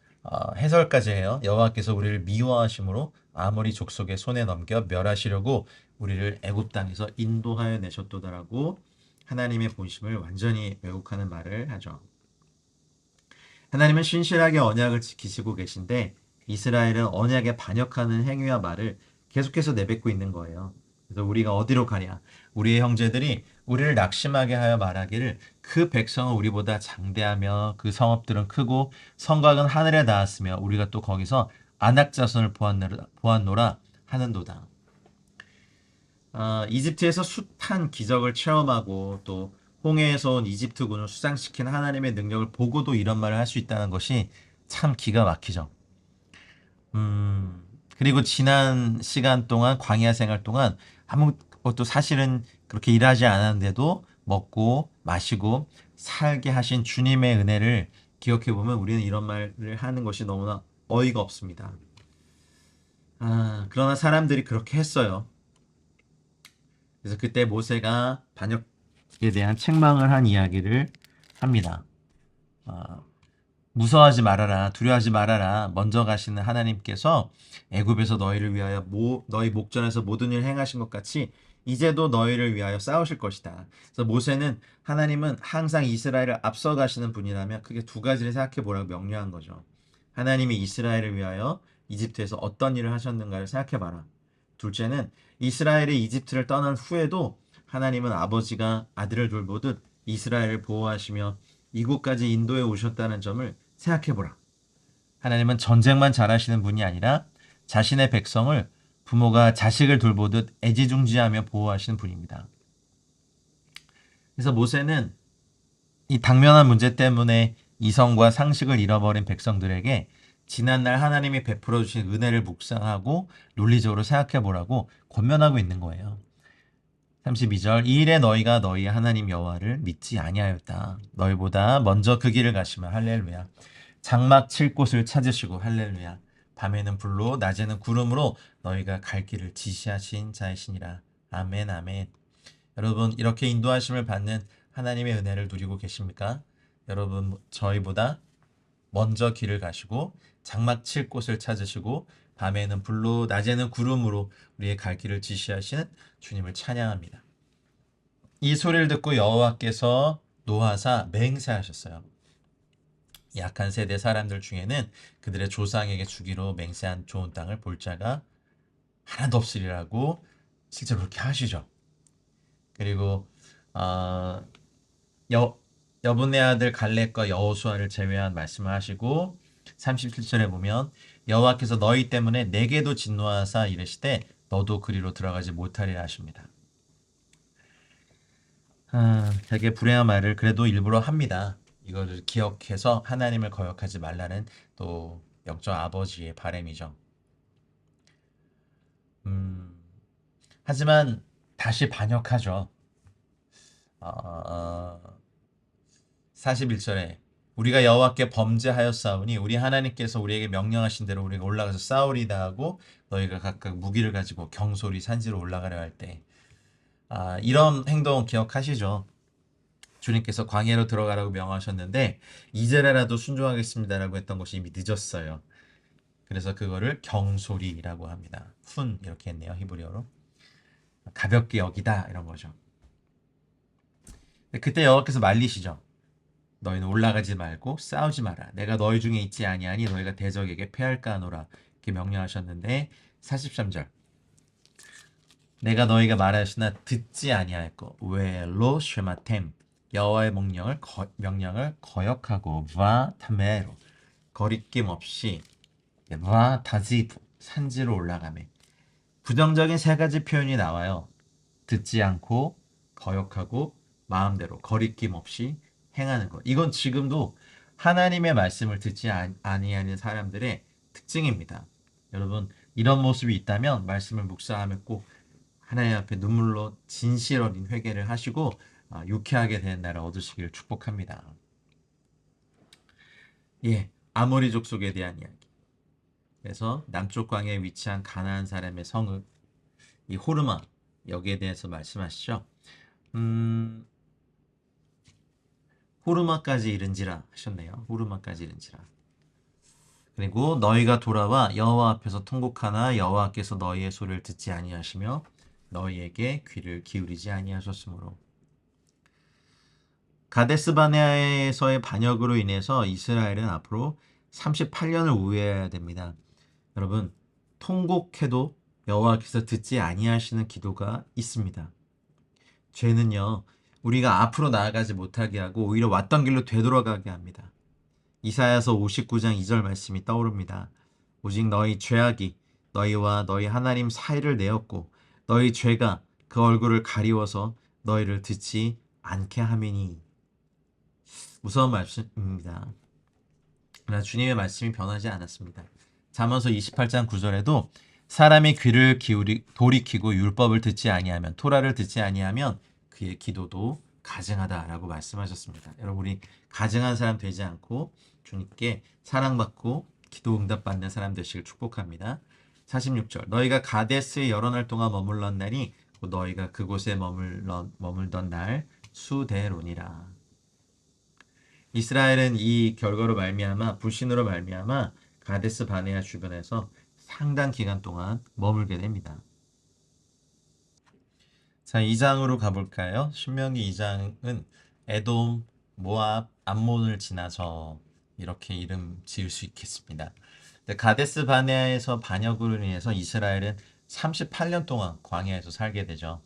해설까지 해요. 여호와께서 우리를 미워하심으로 아모리 족속의 손에 넘겨 멸하시려고 우리를 애굽 땅에서 인도하여 내셨도다라고 하나님의 본심을 완전히 왜곡하는 말을 하죠. 하나님은 신실하게 언약을 지키시고 계신데 이스라엘은 언약에 반역하는 행위와 말을 계속해서 내뱉고 있는 거예요. 그래서 우리가 어디로 가냐? 우리의 형제들이 우리를 낙심하게 하여 말하기를 그 백성은 우리보다 장대하며 그 성읍들은 크고 성곽은 하늘에 닿았으며 우리가 또 거기서 안악 자손을 보았노라 하는도다. 이집트에서 숱한 기적을 체험하고 또 홍해에서 온 이집트군을 수상시킨 하나님의 능력을 보고도 이런 말을 할 수 있다는 것이 참 기가 막히죠. 그리고 지난 시간 동안 광야 생활 동안 아무것도 사실은 그렇게 일하지 않았는데도 먹고 마시고 살게 하신 주님의 은혜를 기억해 보면 우리는 이런 말을 하는 것이 너무나 어이가 없습니다. 그러나 사람들이 그렇게 했어요. 그래서 그때 모세가 반역에 대한 책망을 한 이야기를 합니다. 아, 무서워하지 말아라, 두려워하지 말아라. 먼저 가시는 하나님께서 애굽에서 너희를 위하여 너희 목전에서 모든 일을 행하신 것 같이 이제도 너희를 위하여 싸우실 것이다. 그래서 모세는 하나님은 항상 이스라엘을 앞서 가시는 분이라면 크게 두 가지를 생각해 보라고 명령한 거죠. 하나님이 이스라엘을 위하여 이집트에서 어떤 일을 하셨는가를 생각해 봐라. 둘째는 이스라엘이 이집트를 떠난 후에도 하나님은 아버지가 아들을 돌보듯 이스라엘을 보호하시며 이곳까지 인도해 오셨다는 점을 생각해 보라. 하나님은 전쟁만 잘하시는 분이 아니라 자신의 백성을 부모가 자식을 돌보듯 애지중지하며 보호하시는 분입니다. 그래서 모세는 이 당면한 문제 때문에 이성과 상식을 잃어버린 백성들에게 지난날 하나님이 베풀어 주신 은혜를 묵상하고 논리적으로 생각해 보라고 권면하고 있는 거예요. 32절 이 일에 너희가 너희 하나님 여호와를 믿지 아니하였다. 너희보다 먼저 그 길을 가시면 할렐루야. 장막 칠 곳을 찾으시고 할렐루야. 밤에는 불로 낮에는 구름으로 너희가 갈 길을 지시하신 자이시니라. 아멘 아멘. 여러분 이렇게 인도하심을 받는 하나님의 은혜를 누리고 계십니까? 여러분 저희보다 먼저 길을 가시고 장막 칠 곳을 찾으시고 밤에는 불로 낮에는 구름으로 우리의 갈 길을 지시하시는 주님을 찬양합니다. 이 소리를 듣고 여호와께서 노하사 맹세하셨어요. 약한 세대 사람들 중에는 그들의 조상에게 주기로 맹세한 좋은 땅을 볼 자가 하나도 없으리라고 실제로 그렇게 하시죠. 그리고 여분의 아들 갈렙과 여호수아를 제외한 말씀을 하시고 37절에 보면 여호와께서 너희 때문에 내게도 진노하사 이르시되 너도 그리로 들어가지 못하리라 하십니다. 되게 불행한 말을 그래도 일부러 합니다. 이거를 기억해서 하나님을 거역하지 말라는 또 영적 아버지의 바람이죠. 하지만 다시 반역하죠. 41절에 우리가 여호와께 범죄하였사오니 우리 하나님께서 우리에게 명령하신 대로 우리가 올라가서 싸우리다 하고 너희가 각각 무기를 가지고 경솔히 산지로 올라가려 할 때 이런 행동 기억하시죠? 주님께서 광야로 들어가라고 명하셨는데 이제라도 순종하겠습니다라고 했던 것이 이미 늦었어요. 그래서 그거를 경솔이라고 합니다. 훈 이렇게 했네요. 히브리어로. 가볍게 여기다 이런 거죠. 그때 여호와께서 말리시죠. 너희는 올라가지 말고 싸우지 마라. 내가 너희 중에 있지 아니하니 너희가 대적에게 패할까 하노라. 이렇게 명령하셨는데 43절 내가 너희가 말하시나 듣지 아니하였고 웨로 쉐마템 여호와의 명령을 거역하고 바 타메로 거리낌 없이 바 다지 산지로 올라가매 부정적인 세 가지 표현이 나와요. 듣지 않고 거역하고 마음대로 거리낌 없이 행하는 것. 이건 지금도 하나님의 말씀을 듣지 아니하는 사람들의 특징입니다. 여러분 이런 모습이 있다면 말씀을 묵상하며 꼭 하나님 앞에 눈물로 진실 어린 회개를 하시고 유쾌하게 되는 날을 얻으시기를 축복합니다. 예, 아모리 족속에 대한 이야기. 그래서 남쪽 광야에 위치한 가나안 사람의 성읍, 이 호르마, 여기에 대해서 말씀하시죠. 음, 호르마까지 이른지라 하셨네요. 호르마까지 이른지라. 그리고 너희가 돌아와 여호와 앞에서 통곡하나 여호와께서 너희의 소리를 듣지 아니하시며 너희에게 귀를 기울이지 아니하셨으므로. 가데스 바네아에서의 반역으로 인해서 이스라엘은 앞으로 38년을 우회해야 됩니다. 여러분, 통곡해도 여호와께서 듣지 아니하시는 기도가 있습니다. 죄는요, 우리가 앞으로 나아가지 못하게 하고 오히려 왔던 길로 되돌아가게 합니다. 이사야서 59장 2절 말씀이 떠오릅니다. 오직 너희 죄악이 너희와 너희 하나님 사이를 내었고 너희 죄가 그 얼굴을 가리워서 너희를 듣지 않게 함이니. 무서운 말씀입니다. 그러나 주님의 말씀이 변하지 않았습니다. 잠언서 28장 9절에도 사람이 귀를 돌이키고 율법을 듣지 아니하면, 토라를 듣지 아니하면 그의 기도도 가증하다라고 말씀하셨습니다. 여러분, 우리 가증한 사람 되지 않고 주님께 사랑받고 기도 응답받는 사람 되시길 축복합니다. 46절, 너희가 가데스에 여러 날 동안 머물렀나니 너희가 그곳에 머물던 날 수대로니라. 이스라엘은 이 결과로 말미암아, 불신으로 말미암아 가데스 바네아 주변에서 상당 기간 동안 머물게 됩니다. 자, 2장으로 가볼까요? 신명기 2장은 에돔, 모압, 암몬을 지나서 이렇게 이름 지을 수 있겠습니다. 가데스 바네아에서 반역으로 인해서 이스라엘은 38년 동안 광야에서 살게 되죠.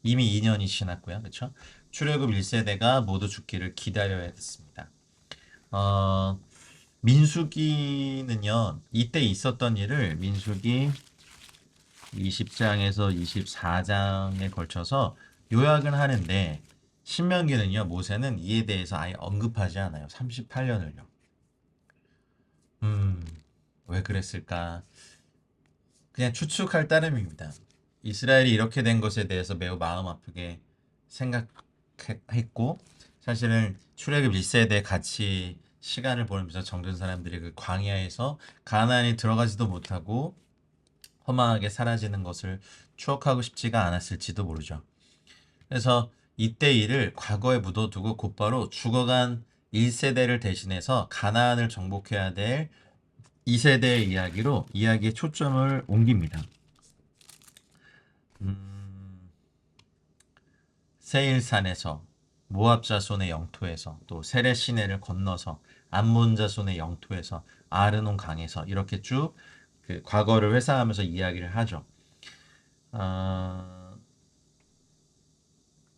이미 2년이 지났고요. 그렇죠? 출애굽 1세대가 모두 죽기를 기다려야 했습니다. 민수기는요, 이때 있었던 일을 민수기 20장에서 24장에 걸쳐서 요약은 하는데, 신명기는요, 모세는 이에 대해서 아예 언급하지 않아요. 38년을요. 왜 그랬을까? 그냥 추측할 따름입니다. 이스라엘이 이렇게 된 것에 대해서 매우 마음 아프게 생각했고, 사실은 출애굽 1세대 같이 시간을 보내면서 정든 사람들이 그 광야에서 가나안에 들어가지도 못하고 허망하게 사라지는 것을 추억하고 싶지가 않았을지도 모르죠. 그래서 이때 일을 과거에 묻어두고 곧바로 죽어간 1세대를 대신해서 가나안을 정복해야 될 2세대의 이야기로 이야기의 초점을 옮깁니다. 세일산에서, 모압 자손의 영토에서, 또 세레 시내를 건너서 암몬 자손의 영토에서, 아르논 강에서 이렇게 쭉 그 과거를 회상하면서 이야기를 하죠.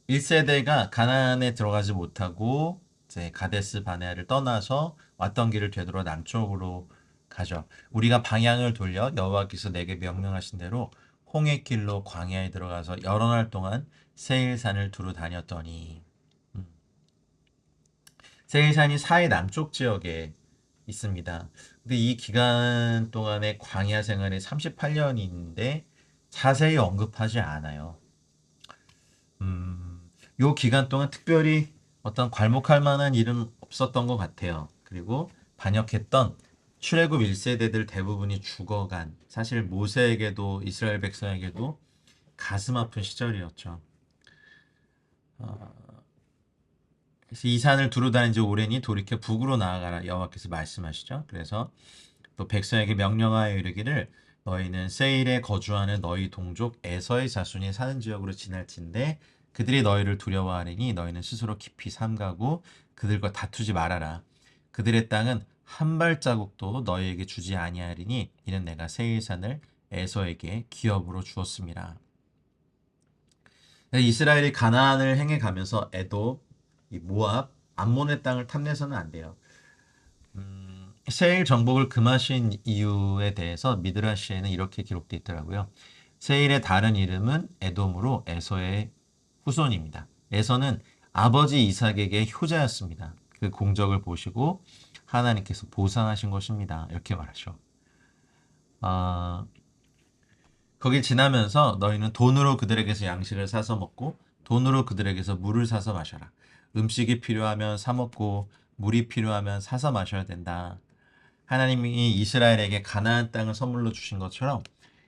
1세대가 가나안에 들어가지 못하고 이제 가데스 바네아를 떠나서 왔던 길을 되돌아 남쪽으로 가죠. 우리가 방향을 돌려 여호와께서 내게 명령하신 대로 홍해길로 광야에 들어가서 여러 날 동안 세일산을 두루 다녔더니, 세일산이 사해 남쪽 지역에 있습니다. 근데 이 기간 동안의 광야 생활이 38년인데 자세히 언급하지 않아요. 요 기간 동안 특별히 어떤 괄목할 만한 일은 없었던 것 같아요. 그리고 반역했던 출애굽 1세대들 대부분이 죽어간, 사실 모세에게도 이스라엘 백성에게도 가슴 아픈 시절이었죠. 그래서 이 산을 두루 다닌 지 오래니 돌이켜 북으로 나아가라 여호와께서 말씀하시죠. 그래서 또 백성에게 명령하여 이르기를 너희는 세일에 거주하는 너희 동족 에서의 자손이 사는 지역으로 지날진대 그들이 너희를 두려워하리니 너희는 스스로 깊이 삼가고 그들과 다투지 말아라. 그들의 땅은 한 발자국도 너희에게 주지 아니하리니 이는 내가 세일산을 에서에게 기업으로 주었습니다. 이스라엘이 가나안을 행해 가면서 에돔, 모압, 암몬의 땅을 탐내서는 안 돼요. 세일 정복을 금하신 이유에 대해서 미드라시에는 이렇게 기록되어 있더라고요. 세일의 다른 이름은 에돔으로 에서의 후손입니다. 에서는 아버지 이삭에게 효자였습니다. 그 공적을 보시고 하나님께서 보상하신 것입니다. 이렇게 말하죠. 거길 지나면서 너희는 돈으로 그들에게서 양식을 사서 먹고 돈으로 그들에게서 물을 사서 마셔라. 음식이 필요하면 사 먹고 물이 필요하면 사서 마셔야 된다. 하나님이 이스라엘에게 가나안 땅을 선물로 주신 것처럼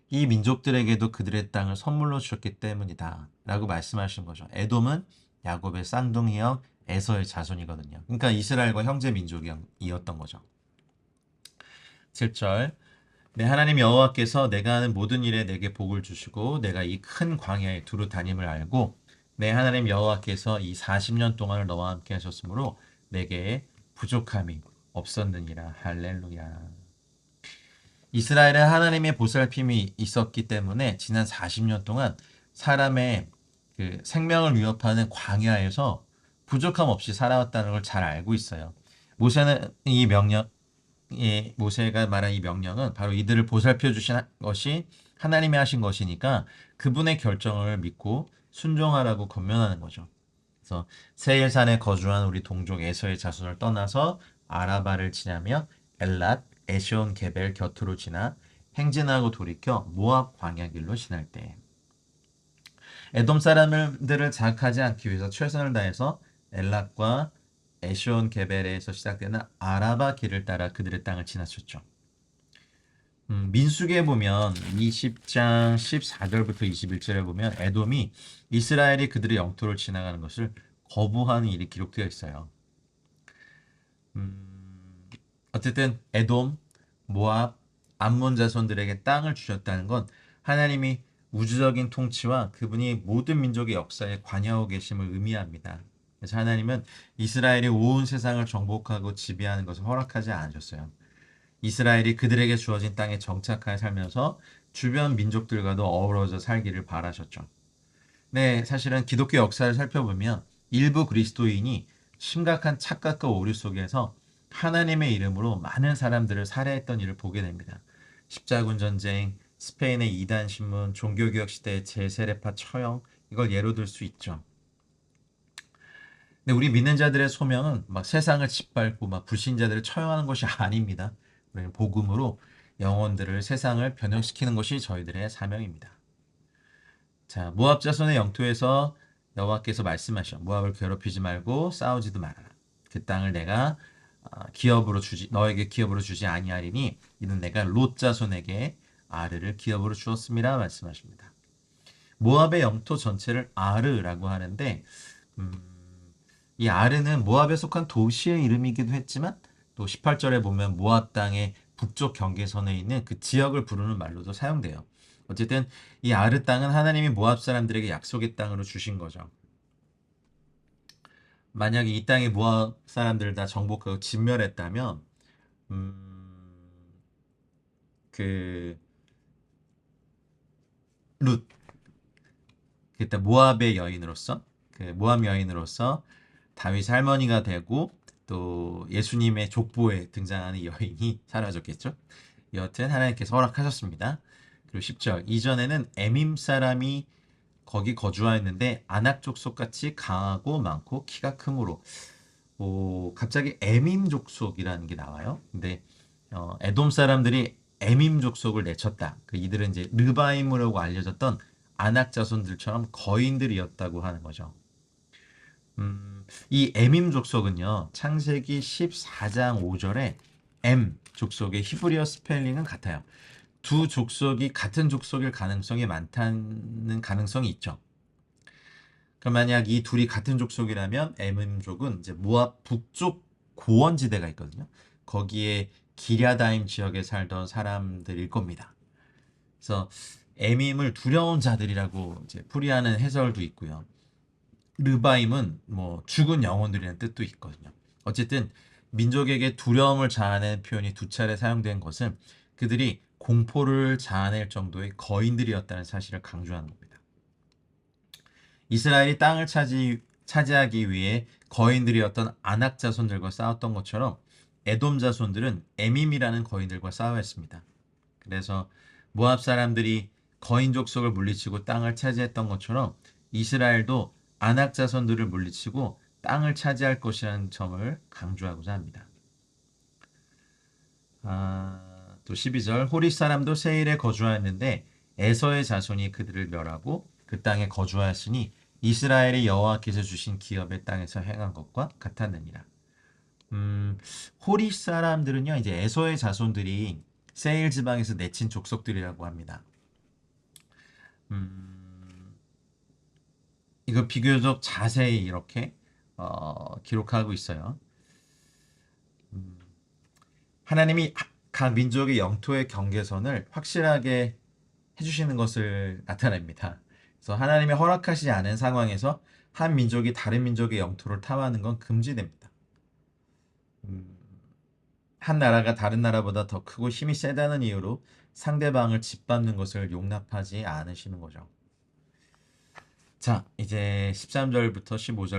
이 민족들에게도 그들의 땅을 선물로 주셨기 때문이다 라고 말씀하신 거죠. 에돔은 야곱의 쌍둥이여 에서의 자손이거든요. 그러니까 이스라엘과 형제 민족이었던 거죠. 7절 내 하나님 여호와께서 내가 하는 모든 일에 내게 복을 주시고 내가 이 큰 광야에 두루 다님을 알고 내 하나님 여호와께서 이 40년 동안을 너와 함께 하셨으므로 내게 부족함이 없었느니라. 할렐루야. 이스라엘은 하나님의 보살핌이 있었기 때문에 지난 40년 동안 사람의 그 생명을 위협하는 광야에서 부족함 없이 살아왔다는 걸 잘 알고 있어요. 모세는 이 명령, 모세가 말한 이 명령은 바로 이들을 보살펴 주신 것이 하나님이 하신 것이니까 그분의 결정을 믿고 순종하라고 권면하는 거죠. 그래서 세일산에 거주한 우리 동족 에서의 자손을 떠나서 아라바를 지나며 엘랏, 에시온 게벨 곁으로 지나 행진하고 돌이켜 모압 광야길로 지날 때 에돔 사람들을 자극하지 않기 위해서 최선을 다해서 엘랏과 에시온 게벨에서 시작되는 아라바 길을 따라 그들의 땅을 지나쳤죠. 민수기에 보면 20장 14절부터 21절에 보면 에돔이 이스라엘이 그들의 영토를 지나가는 것을 거부하는 일이 기록되어 있어요. 어쨌든 에돔, 모압, 암몬 자손들에게 땅을 주셨다는 건 하나님이 우주적인 통치와 그분이 모든 민족의 역사에 관여하고 계심을 의미합니다. 그래서 하나님은 이스라엘이 온 세상을 정복하고 지배하는 것을 허락하지 않으셨어요. 이스라엘이 그들에게 주어진 땅에 정착하여 살면서 주변 민족들과도 어우러져 살기를 바라셨죠. 네, 사실은 기독교 역사를 살펴보면 일부 그리스도인이 심각한 착각과 오류 속에서 하나님의 이름으로 많은 사람들을 살해했던 일을 보게 됩니다. 십자군 전쟁, 스페인의 이단 신문, 종교개혁 시대의 제세례파 처형, 이걸 예로 들 수 있죠. 근데 우리 믿는 자들의 소명은 막 세상을 짓밟고 막 불신자들을 처형하는 것이 아닙니다. 우리는 복음으로 영혼들을 세상을 변형시키는 것이 저희들의 사명입니다. 자, 모압 자손의 영토에서 여호와께서 말씀하셔. 모압을 괴롭히지 말고 싸우지도 말아라. 그 땅을 내가 너에게 기업으로 주지 아니하리니 이는 내가 롯 자손에게 아르를 기업으로 주었음이라 말씀하십니다. 모압의 영토 전체를 아르라고 하는데 이 아르는 모압에 속한 도시의 이름이기도 했지만 또 18절에 보면 모압 땅의 북쪽 경계선에 있는 그 지역을 부르는 말로도 사용돼요. 어쨌든 이 아르 땅은 하나님이 모압 사람들에게 약속의 땅으로 주신 거죠. 만약에 이 땅에 모압 사람들을 다 정복하고 진멸했다면 그 룻, 그때 모압의 여인으로서 그 모압 여인으로서 다윗 할머니가 되고 또 예수님의 족보에 등장하는 여인이 사라졌겠죠. 여하튼 하나님께서 허락하셨습니다. 그리고 10절 이전에는 에밈 사람이 거기 거주하였는데 아낙 족속같이 강하고 많고 키가 크므로 갑자기 에밈 족속이라는 게 나와요. 근데 에돔 사람들이 에밈 족속을 내쳤다. 이들은 이제 르바임이라고 알려졌던 아낙 자손들처럼 거인들이었다고 하는 거죠. 이 에밈 족속은요, 창세기 14장 5절에 M 족속의 히브리어 스펠링은 같아요. 두 족속이 같은 족속일 가능성이 많다는 가능성이 있죠. 그럼 만약 이 둘이 같은 족속이라면 에밈족은 이제 모압 북쪽 고원지대가 있거든요. 거기에 기랴다임 지역에 살던 사람들일 겁니다. 그래서 에밈을 두려운 자들이라고 이제 풀이하는 해설도 있고요. 르바임은 뭐 죽은 영혼들이라는 뜻도 있거든요. 어쨌든 민족에게 두려움을 자아내는 표현이 두 차례 사용된 것은 그들이 공포를 자아낼 정도의 거인들이었다는 사실을 강조하는 겁니다. 이스라엘이 땅을 차지하기 위해 거인들이었던 아낙 자손들과 싸웠던 것처럼 에돔 자손들은 에밈이라는 거인들과 싸워야 했습니다. 그래서 모압 사람들이 거인 족속을 물리치고 땅을 차지했던 것처럼 이스라엘도 아낙 자손들을 물리치고 땅을 차지할 것이라는 점을 강조하고자 합니다. 또 12절 호릿 사람도 세일에 거주하였는데 에서의 자손이 그들을 멸하고 그 땅에 거주하였으니 이스라엘이 여호와께서 주신 기업의 땅에서 행한 것과 같았느니라. 음, 호리 사람들은요, 이제 에서의 자손들이 세일 지방에서 내친 족속들이라고 합니다. 음, 이거 비교적 자세히 이렇게 기록하고 있어요. 음, 하나님이 각 민족의 영토의 경계선을 확실하게 해주시는 것을 나타냅니다. 그래서 하나님이 허락하시지 않은 상황에서 한 민족이 다른 민족의 영토를 탐하는 건 금지됩니다. 음, 한 나라가 다른 나라보다 더 크고 힘이 세다는 이유로 상대방을 짓밟는 것을 용납하지 않으시는 거죠. 자, 이제 13절부터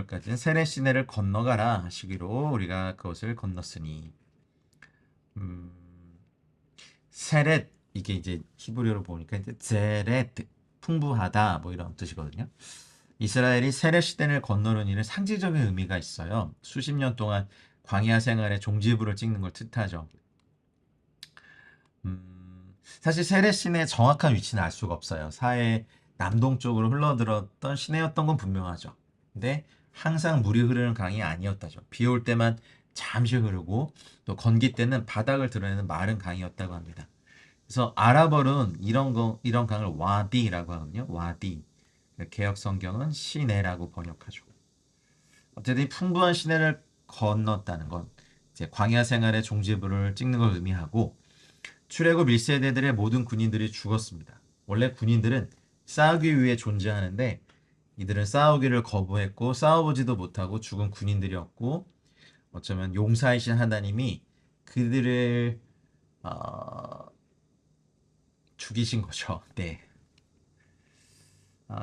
15절까지는 세례 시내를 건너가라 하시기로 우리가 그것을 건넜으니 음, 세렛 이게 이제 히브리어로 보니까 이제 제렛 풍부하다 뭐 이런 뜻이거든요. 이스라엘이 세례 시대를 건너는 일은 상징적인 의미가 있어요. 수십 년 동안 광야 생활의 종지부를 찍는 걸 뜻하죠. 사실 세례 시내의 정확한 위치는 알 수가 없어요. 사해 남동쪽으로 흘러들었던 시내였던 건 분명하죠. 근데 항상 물이 흐르는 강이 아니었다죠. 비 올 때만 잠시 흐르고 또 건기 때는 바닥을 드러내는 마른 강이었다고 합니다. 그래서 아랍어는 이런 강을 와디라고 하거든요. 와디. 개역 성경은 시내라고 번역하죠. 어쨌든 풍부한 시내를 건넜다는 건 이제 광야 생활의 종지부를 찍는 걸 의미하고 출애굽 1세대들의 모든 군인들이 죽었습니다. 원래 군인들은 싸우기 위해 존재하는데 이들은 싸우기를 거부했고 싸워보지도 못하고 죽은 군인들이었고 어쩌면 용사이신 하나님이 그들을 어, 죽이신 거죠. 네.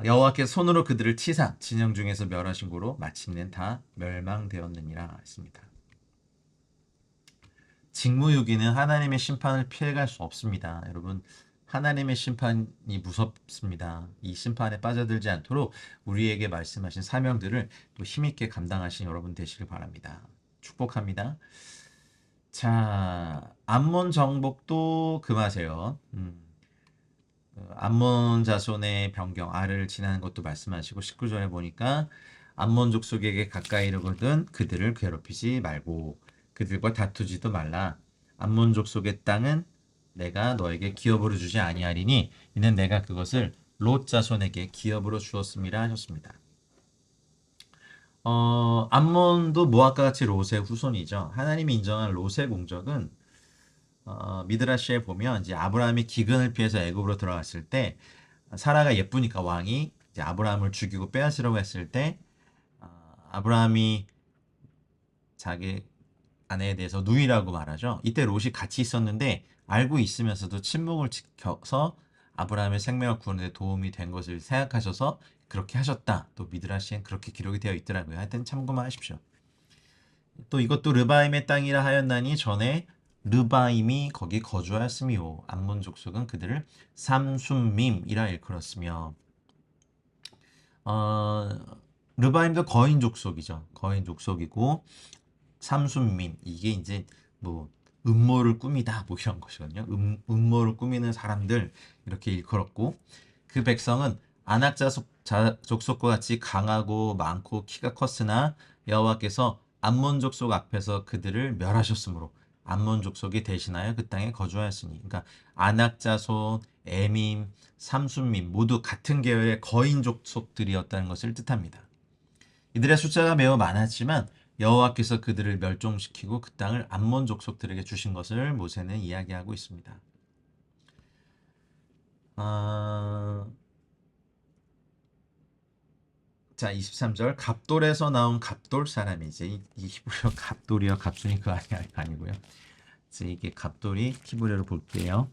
여호와께서 손으로 그들을 치사 진영 중에서 멸하신 고로 마침내 다 멸망되었느니라 했습니다. 직무유기는 하나님의 심판을 피해갈 수 없습니다. 여러분, 하나님의 심판이 무섭습니다. 이 심판에 빠져들지 않도록 우리에게 말씀하신 사명들을 또 힘있게 감당하신 여러분 되시길 바랍니다. 축복합니다. 자, 암몬 정복도 금하세요. 암몬 자손의 변경, 아를 지나는 것도 말씀하시고 19절에 보니까 암몬 족속에게 가까이 이르거든 그들을 괴롭히지 말고 그들과 다투지도 말라. 암몬 족속의 땅은 내가 너에게 기업으로 주지 아니하리니 이는 내가 그것을 롯 자손에게 기업으로 주었음이라 하셨습니다. 암몬도 모압과 같이 롯의 후손이죠. 하나님이 인정한 롯의 공적은 미드라시에 보면 이제 아브라함이 기근을 피해서 애굽으로 들어갔을 때 사라가 예쁘니까 왕이 이제 아브라함을 죽이고 빼앗으려고 했을 때 아브라함이 자기 아내에 대해서 누이라고 말하죠. 이때 롯이 같이 있었는데 알고 있으면서도 침묵을 지켜서 아브라함의 생명을 구하는 데 도움이 된 것을 생각하셔서 그렇게 하셨다. 또 미드라시엔 그렇게 기록이 되어 있더라고요. 하여튼 참고만 하십시오. 또 이것도 르바임의 땅이라 하였나니 전에 르바임이 거기 거주하였으며 암몬 족속은 그들을 삼순밈이라 일컬었으며 어, 르바임도 거인 족속이죠. 거인 족속이고 삼순밈 이게 이제 뭐 음모를 꾸미다 뭐 이런 것이거든요. 음모를 꾸미는 사람들 이렇게 일컬었고 그 백성은 아낙 족속과 같이 강하고 많고 키가 컸으나 여호와께서 암몬 족속 앞에서 그들을 멸하셨으므로 암몬 족속이 대신하여 그 땅에 거주하였으니 그러니까 아낙 자손, 에밈, 삼순밈 모두 같은 계열의 거인 족속들이었다는 것을 뜻합니다. 이들의 숫자가 매우 많았지만 여호와께서 그들을 멸종시키고 그 땅을 암몬 족속들에게 주신 것을 모세는 이야기하고 있습니다. 자, 23절 갑돌에서 나온 갑돌 사람이지 이 히브리어 갑돌이요 갑순이 그 아니고요. 그래서 이게 갑돌이 히브리어로 볼게요.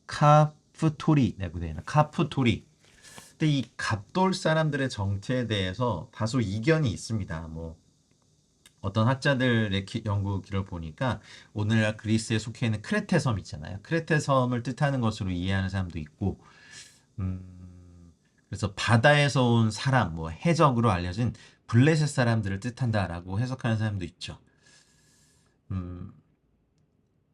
카프토리 내구되는 카프토리. 근데 이 갑돌 사람들의 정체에 대해서 다소 이견이 있습니다. 뭐 어떤 학자들의 연구기를 보니까 오늘날 그리스에 속해 있는 크레테 섬 있잖아요. 크레테 섬을 뜻하는 것으로 이해하는 사람도 있고, 그래서 바다에서 온 사람, 뭐 해적으로 알려진 블레셋 사람들을 뜻한다라고 해석하는 사람도 있죠.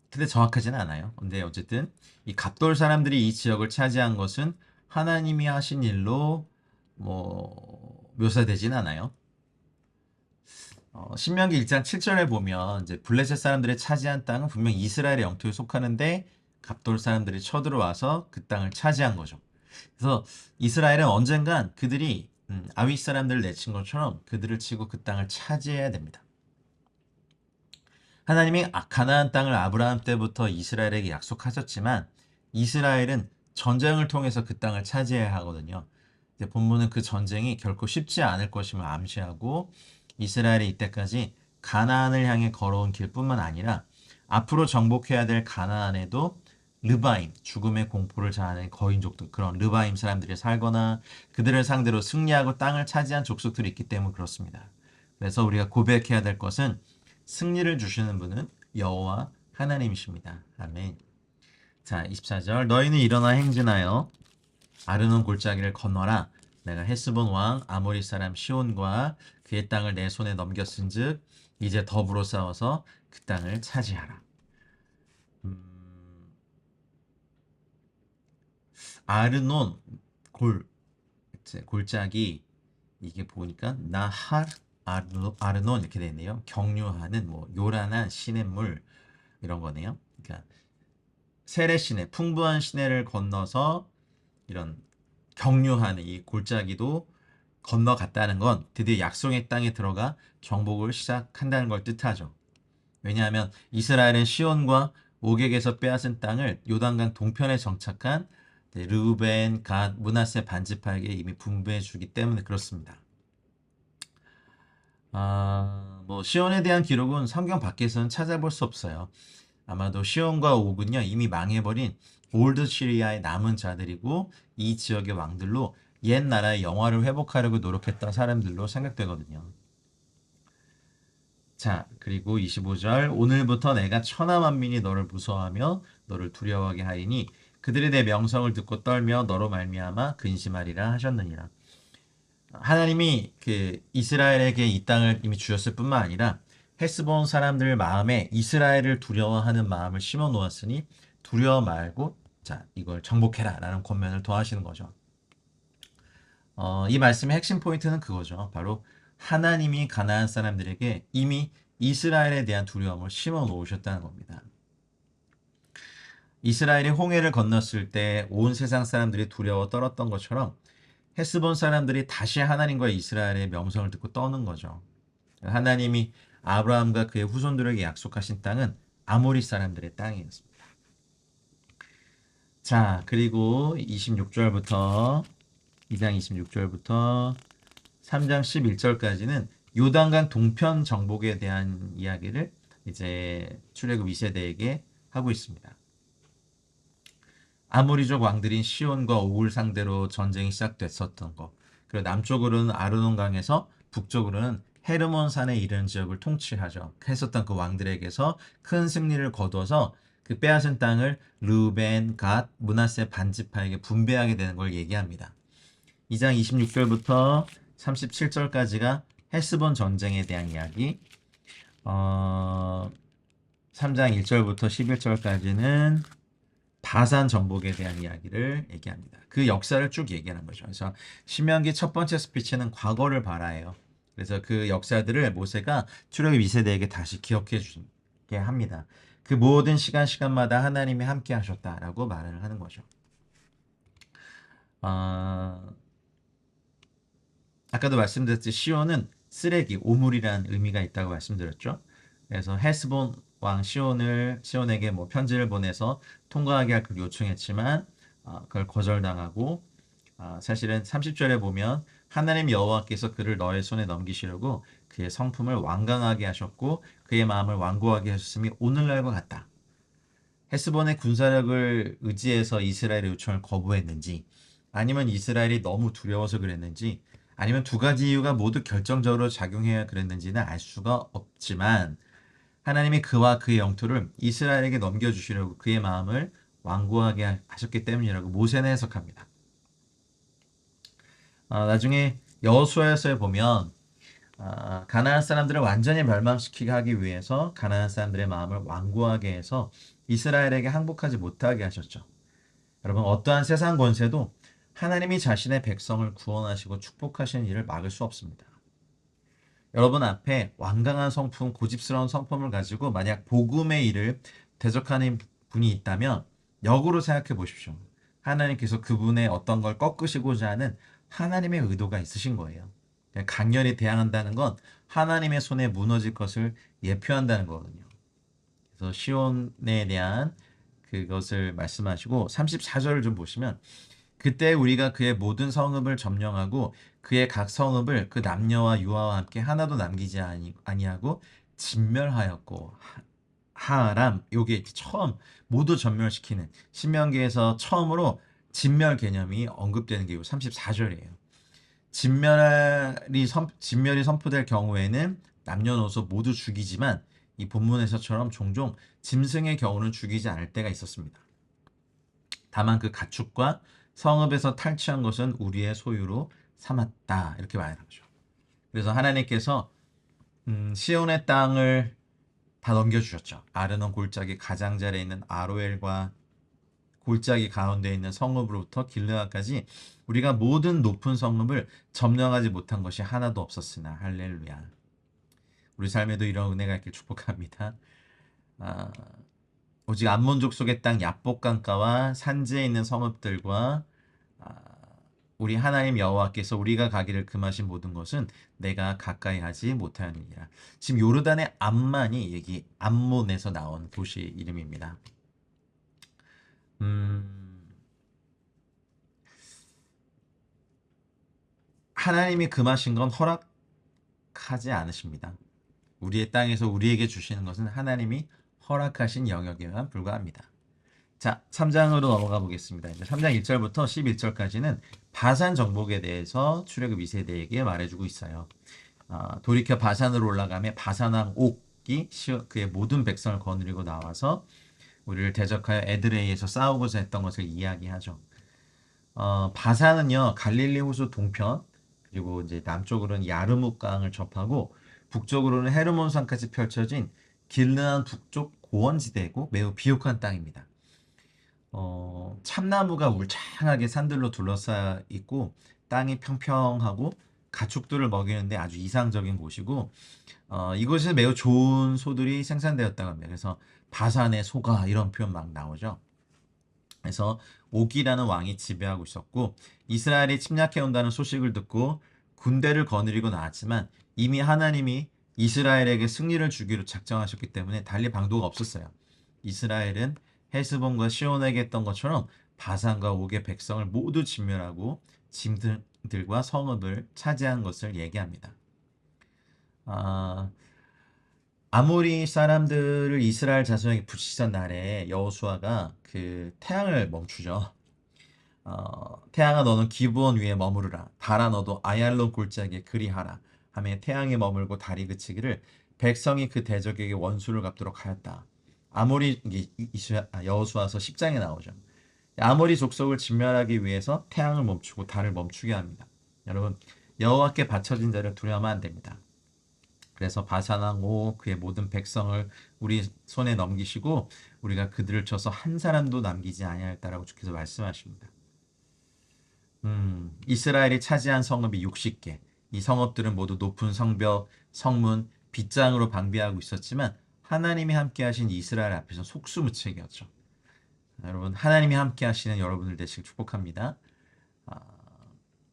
근데 정확하지는 않아요. 근데 어쨌든 이 갑돌 사람들이 이 지역을 차지한 것은 하나님이 하신 일로 뭐 묘사되진 않아요. 신명기 1장 7절에 보면 이제 블레셋 사람들이 차지한 땅은 분명 이스라엘의 영토에 속하는데 갑돌 사람들이 쳐들어와서 그 땅을 차지한 거죠. 그래서 이스라엘은 언젠간 그들이 아윗 사람들을 내친 것처럼 그들을 치고 그 땅을 차지해야 됩니다. 하나님이 가나안 땅을 아브라함 때부터 이스라엘에게 약속하셨지만 이스라엘은 전쟁을 통해서 그 땅을 차지해야 하거든요. 이제 본문은 그 전쟁이 결코 쉽지 않을 것임을 암시하고 이스라엘이 이때까지 가나안을 향해 걸어온 길뿐만 아니라 앞으로 정복해야 될 가나안에도 르바임, 죽음의 공포를 자아낸 거인족들, 그런 르바임 사람들이 살거나 그들을 상대로 승리하고 땅을 차지한 족속들이 있기 때문에 그렇습니다. 그래서 우리가 고백해야 될 것은 승리를 주시는 분은 여호와 하나님이십니다. 아멘. 자, 24절. 너희는 일어나 행진하여 아르논 골짜기를 건너라. 내가 헤스본 왕 아모리 사람 시온과 그의 땅을 내 손에 넘겼은즉 이제 더불어 싸워서 그 땅을 차지하라. 아르논 골짜기, 이게 보니까 나할 아르논 이렇게 되네요. 경유하는, 뭐 요란한 시냇물 이런 거네요. 그러니까 세례 시내, 풍부한 시내를 건너서 이런 경유하는 이 골짜기도 건너갔다는 건 드디어 약속의 땅에 들어가 정복을 시작한다는 걸 뜻하죠. 왜냐하면 이스라엘은 시온과 오객에서 빼앗은 땅을 요단강 동편에 정착한 르우벤, 갓, 므낫세 반지파에게 이미 분배해 주기 때문에 그렇습니다. 뭐 시온에 대한 기록은 성경 밖에서는 찾아볼 수 없어요. 아마도 시온과 옥은요 이미 망해버린 올드 시리아의 남은 자들이고 이 지역의 왕들로 옛 나라의 영화를 회복하려고 노력했던 사람들로 생각되거든요. 자, 그리고 25절. 오늘부터 내가 천하만민이 너를 무서워하며 너를 두려워하게 하리니 그들이 내 명성을 듣고 떨며 너로 말미암아 근심하리라 하셨느니라. 하나님이 그 이스라엘에게 이 땅을 이미 주셨을 뿐만 아니라 헤스본 사람들 마음에 이스라엘을 두려워하는 마음을 심어 놓았으니 두려워 말고 자, 이걸 정복해라 라는 권면을 더하시는 거죠. 이 말씀의 핵심 포인트는 그거죠. 바로 하나님이 가나안 사람들에게 이미 이스라엘에 대한 두려움을 심어 놓으셨다는 겁니다. 이스라엘이 홍해를 건넜을 때 온 세상 사람들이 두려워 떨었던 것처럼 헤스본 사람들이 다시 하나님과 이스라엘의 명성을 듣고 떠는 거죠. 하나님이 아브라함과 그의 후손들에게 약속하신 땅은 아모리 사람들의 땅이었습니다. 자, 그리고 26절부터 2장 26절부터 3장 11절까지는 요단강 동편 정복에 대한 이야기를 이제 출애굽 2세대에게 하고 있습니다. 아모리족 왕들인 시온과 옥을 상대로 전쟁이 시작됐었던 것. 그리고 남쪽으로는 아르논강에서 북쪽으로는 헤르몬 산에 이르는 지역을 통치하죠. 했었던 그 왕들에게서 큰 승리를 거둬서 그 빼앗은 땅을 르우벤, 갓, 므낫세 반지파에게 분배하게 되는 걸 얘기합니다. 2장 26절부터 37절까지가 헤스본 전쟁에 대한 이야기. 3장 1절부터 11절까지는 바산 정복에 대한 이야기를 얘기합니다. 그 역사를 쭉 얘기하는 거죠. 그래서 신명기 첫 번째 스피치는 과거를 바라해요. 그래서 그 역사들을 모세가 출애굽 2세대에게 다시 기억해 주게 합니다. 그 모든 시간마다 하나님이 함께 하셨다라고 말을 하는 거죠. 아까도 말씀드렸듯이 시온은 쓰레기, 오물이라는 의미가 있다고 말씀드렸죠. 그래서 헤스본 왕 시온에게 뭐 편지를 보내서 통과하게 할 걸 요청했지만 그걸 거절당하고 사실은 30절에 보면 하나님 여호와께서 그를 너의 손에 넘기시려고 그의 성품을 완강하게 하셨고 그의 마음을 완고하게 하셨음이 오늘날과 같다. 헤스본의 군사력을 의지해서 이스라엘의 요청을 거부했는지 아니면 이스라엘이 너무 두려워서 그랬는지 아니면 두 가지 이유가 모두 결정적으로 작용해야 그랬는지는 알 수가 없지만 하나님이 그와 그의 영토를 이스라엘에게 넘겨주시려고 그의 마음을 완고하게 하셨기 때문이라고 모세는 해석합니다. 나중에 여호수아서에 보면 가나안 사람들을 완전히 멸망시키게 하기 위해서 가나안 사람들의 마음을 완고하게 해서 이스라엘에게 항복하지 못하게 하셨죠. 여러분, 어떠한 세상 권세도 하나님이 자신의 백성을 구원하시고 축복하시는 일을 막을 수 없습니다. 여러분 앞에 완강한 성품, 고집스러운 성품을 가지고 만약 복음의 일을 대적하는 분이 있다면 역으로 생각해 보십시오. 하나님께서 그분의 어떤 걸 꺾으시고자 하는 하나님의 의도가 있으신 거예요. 강렬히 대항한다는 건 하나님의 손에 무너질 것을 예표한다는 거거든요. 그래서 시온에 대한 그것을 말씀하시고 34절을 좀 보시면 그때 우리가 그의 모든 성읍을 점령하고 그의 각 성읍을 그 남녀와 유아와 함께 하나도 남기지 아니하고 진멸하였고 하람 요게 처음 모두 전멸시키는 신명기에서 처음으로 진멸 개념이 언급되는 게 요 34절이에요. 진멸이 선포될 경우에는 남녀노소 모두 죽이지만 이 본문에서처럼 종종 짐승의 경우는 죽이지 않을 때가 있었습니다. 다만 그 가축과 성읍에서 탈취한 것은 우리의 소유로 삼았다. 이렇게 말하죠. 그래서 하나님께서 시온의 땅을 다 넘겨주셨죠. 아르논 골짜기 가장자리에 있는 아로엘과 골짜기 가운데 있는 성읍으로부터 길르앗까지 우리가 모든 높은 성읍을 점령하지 못한 것이 하나도 없었으나 할렐루야. 우리 삶에도 이런 은혜가 있길 축복합니다. 아, 오직 암몬족 속의 땅 야복강가와 산지에 있는 성읍들과 아, 우리 하나님 여호와께서 우리가 가기를 금하신 모든 것은 내가 가까이 하지 못하였느니라. 지금 요르단의 암만이 여기 암몬에서 나온 도시 이름입니다. 하나님이 금하신 건 허락하지 않으십니다. 우리의 땅에서 우리에게 주시는 것은 하나님이 허락하신 영역에만 불과합니다. 자, 3장으로 넘어가 보겠습니다. 이제 3장 1절부터 11절까지는 바산 정복에 대해서 출애굽 2세대에게 말해주고 있어요. 돌이켜 바산으로 올라가며 바산왕 옥이 그의 모든 백성을 거느리고 나와서 우리를 대적하여 에드레이에서 싸우고자 했던 것을 이야기하죠. 바산은요 갈릴리 호수 동편 그리고 이제 남쪽으로는 야르묵강을 접하고 북쪽으로는 헤르몬산까지 펼쳐진 길르안 북쪽 고원지대이고 매우 비옥한 땅입니다. 참나무가 울창하게 산들로 둘러싸여 있고 땅이 평평하고 가축들을 먹이는데 아주 이상적인 곳이고 이곳에서 매우 좋은 소들이 생산되었다고 합니다. 그래서 바산의 소가 이런 표현 막 나오죠. 그래서 옥이라는 왕이 지배하고 있었고 이스라엘이 침략해 온다는 소식을 듣고 군대를 거느리고 나왔지만 이미 하나님이 이스라엘에게 승리를 주기로 작정하셨기 때문에 달리 방도가 없었어요. 이스라엘은 헤스본과 시온에게 했던 것처럼 바산과 옥의 백성을 모두 진멸하고 짐들과 성읍을 차지한 것을 얘기합니다. 아모리 사람들을 이스라엘 자손에게 붙이던 날에 여호수아가 그 태양을 멈추죠. 태양아 너는 기브온 위에 머무르라. 달아 너도 아얄론 골짜기에 그리하라. 하며 태양이 머물고 달이 그치기를 백성이 그 대적에게 원수를 갚도록 하였다. 아모리 여호수아서 10장에 나오죠. 아모리 족속을 진멸하기 위해서 태양을 멈추고 달을 멈추게 합니다. 여러분 여호와께 바쳐진 자를 두려워하면 안 됩니다. 그래서 바산왕 옥 그의 모든 백성을 우리 손에 넘기시고 우리가 그들을 쳐서 한 사람도 남기지 아니하였다라고 주께서 말씀하십니다. 이스라엘이 차지한 성읍이 60개. 이 성읍들은 모두 높은 성벽, 성문, 빗장으로 방비하고 있었지만 하나님이 함께 하신 이스라엘 앞에서 속수무책이었죠. 여러분 하나님이 함께 하시는 여러분들 되시길 축복합니다.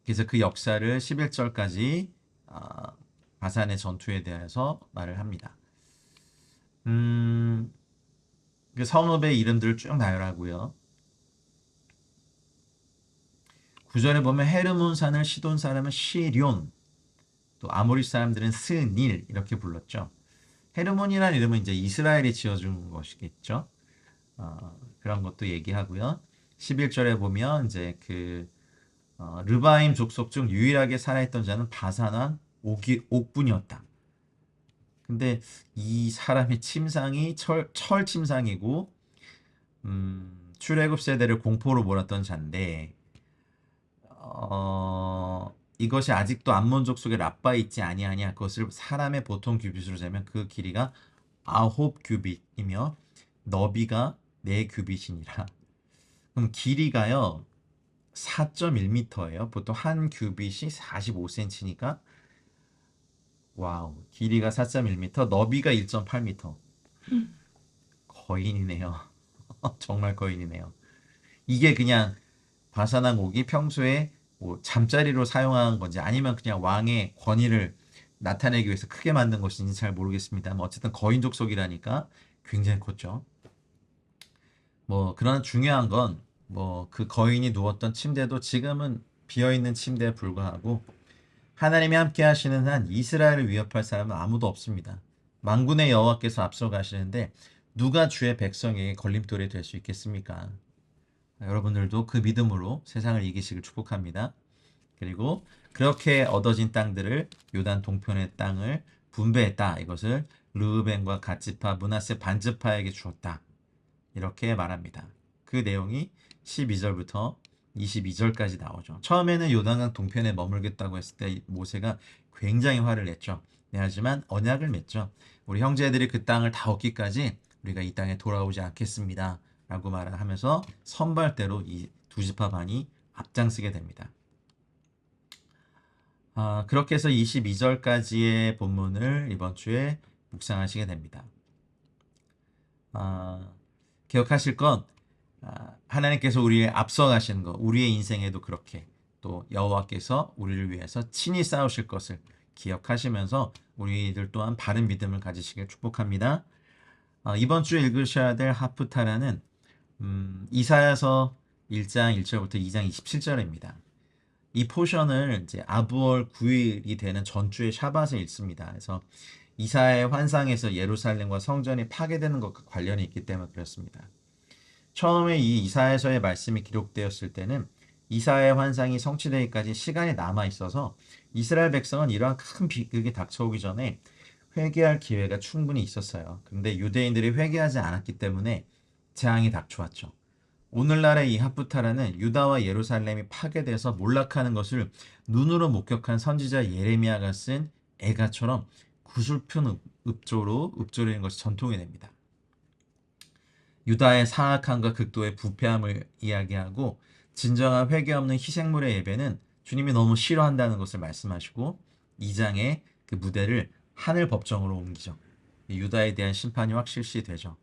그래서 그 역사를 11절까지 바산의 전투에 대해서 말을 합니다. 그 성읍의 이름들을 쭉 나열하고요. 9절에 보면 헤르몬산을 시돈 사람은 시뇽, 또 아모리 사람들은 스닐 이렇게 불렀죠. 헤르몬이라는 이름은 이제 이스라엘이 지어준 것이겠죠. 그런 것도 얘기하고요. 11절에 보면 이제 그 르바임 족속 중 유일하게 살아있던 자는 바산왕 옥분이었다. 근데 이 사람의 침상이 철 침상이고 출애굽 세대를 공포로 몰았던 자인데 이것이 아직도 암몬족 속에 랍바에 있지 아니하냐 그것을 사람의 보통 규빗으로 재면 그 길이가 9규빗이며 너비가 4규빗이니라. 그럼 길이가요 4.1m예요. 보통 한 규빗이 45cm니까 와우. 길이가 4.1m, 너비가 1.8m. 거인이네요. 정말 거인이네요. 이게 그냥 바사나목이 평소에 뭐 잠자리로 사용한 건지 아니면 그냥 왕의 권위를 나타내기 위해서 크게 만든 것인지 잘 모르겠습니다만 어쨌든 거인 족속이라니까 굉장히 컸죠. 뭐 그러나 중요한 건 뭐 그 거인이 누웠던 침대도 지금은 비어있는 침대에 불과하고 하나님이 함께 하시는 한 이스라엘을 위협할 사람은 아무도 없습니다. 만군의 여호와께서 앞서 가시는데 누가 주의 백성에게 걸림돌이 될 수 있겠습니까? 여러분들도 그 믿음으로 세상을 이기시길 축복합니다. 그리고 그렇게 얻어진 땅들을 요단 동편의 땅을 분배했다. 이것을 르우벤과 갓지파, 므낫세 반지파에게 주었다. 이렇게 말합니다. 그 내용이 12절부터 22절까지 나오죠. 처음에는 요단강 동편에 머물겠다고 했을 때 모세가 굉장히 화를 냈죠. 네, 하지만 언약을 맺죠. 우리 형제들이 그 땅을 다 얻기까지 우리가 이 땅에 돌아오지 않겠습니다. 라고 말을 하면서 선발대로 이 두 지파 반이 앞장서게 됩니다. 그렇게 해서 22절까지의 본문을 이번 주에 묵상하시게 됩니다. 기억하실 건 하나님께서 우리의 앞서가시는 것, 우리의 인생에도 그렇게 또 여호와께서 우리를 위해서 친히 싸우실 것을 기억하시면서 우리들 또한 바른 믿음을 가지시길 축복합니다. 이번 주에 읽으셔야 될 하프타라는 이사야서 1장 1절부터 2장 27절입니다. 이 포션을 이제 아부월 9일이 되는 전주의 샤밧에 읽습니다. 그래서 이사야의 환상에서 예루살렘과 성전이 파괴되는 것과 관련이 있기 때문에 그렇습니다. 처음에 이 이사야서의 말씀이 기록되었을 때는 이사야의 환상이 성취되기까지 시간이 남아 있어서 이스라엘 백성은 이러한 큰 비극이 닥쳐오기 전에 회개할 기회가 충분히 있었어요. 그런데 유대인들이 회개하지 않았기 때문에 재앙이 닥쳐왔죠. 오늘날의 이 하프타라는 유다와 예루살렘이 파괴돼서 몰락하는 것을 눈으로 목격한 선지자 예레미야가 쓴 애가처럼 구슬픈 읍조리는 것이 전통이 됩니다. 유다의 사악함과 극도의 부패함을 이야기하고 진정한 회개 없는 희생물의 예배는 주님이 너무 싫어한다는 것을 말씀하시고 2장의 그 무대를 하늘 법정으로 옮기죠. 유다에 대한 심판이 확실시 되죠.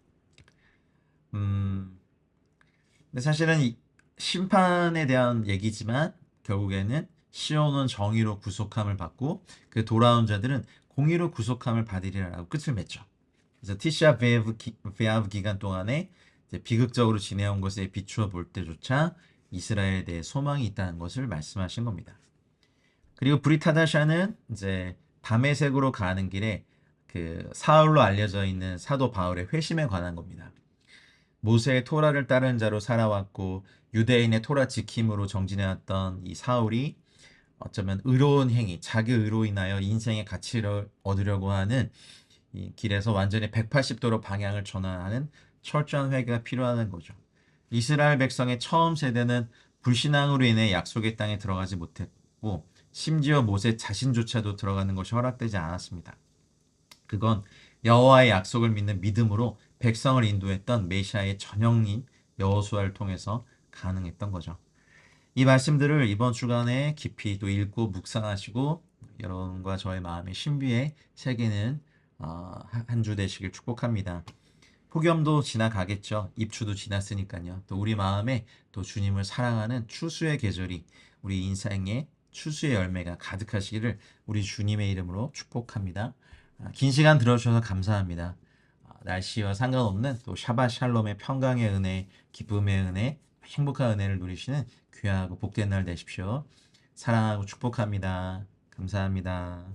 근데 사실은 이 심판에 대한 얘기지만 결국에는 시온은 정의로 구속함을 받고 그 돌아온 자들은 공의로 구속함을 받으리라고 끝을 맺죠. 그래서 티샤 베아브 기간 동안에 이제 비극적으로 지내온 것에 비추어 볼 때조차 이스라엘에 대해 소망이 있다는 것을 말씀하신 겁니다. 그리고 브리타다샤는 이제 다메섹으로 가는 길에 그 사울로 알려져 있는 사도 바울의 회심에 관한 겁니다. 모세의 토라를 따르는 자로 살아왔고 유대인의 토라 지킴으로 정진해왔던 이 사울이 어쩌면 의로운 행위, 자기 의로 인하여 인생의 가치를 얻으려고 하는 이 길에서 완전히 180도로 방향을 전환하는 철저한 회개가 필요하다는 거죠. 이스라엘 백성의 처음 세대는 불신앙으로 인해 약속의 땅에 들어가지 못했고 심지어 모세 자신조차도 들어가는 것이 허락되지 않았습니다. 그건 여호와의 약속을 믿는 믿음으로 백성을 인도했던 메시아의 전형인 여호수아를 통해서 가능했던 거죠. 이 말씀들을 이번 주간에 깊이 또 읽고 묵상하시고 여러분과 저의 마음의 신비에 새기는 한 주 되시길 축복합니다. 폭염도 지나가겠죠. 입추도 지났으니까요. 또 우리 마음에 또 주님을 사랑하는 추수의 계절이 우리 인생에 추수의 열매가 가득하시기를 우리 주님의 이름으로 축복합니다. 긴 시간 들어주셔서 감사합니다. 날씨와 상관없는 또 샤ባት 샬롬의 평강의 은혜, 기쁨의 은혜, 행복한 은혜를 누리시는 귀하고 복된 날 되십시오. 사랑하고 축복합니다. 감사합니다.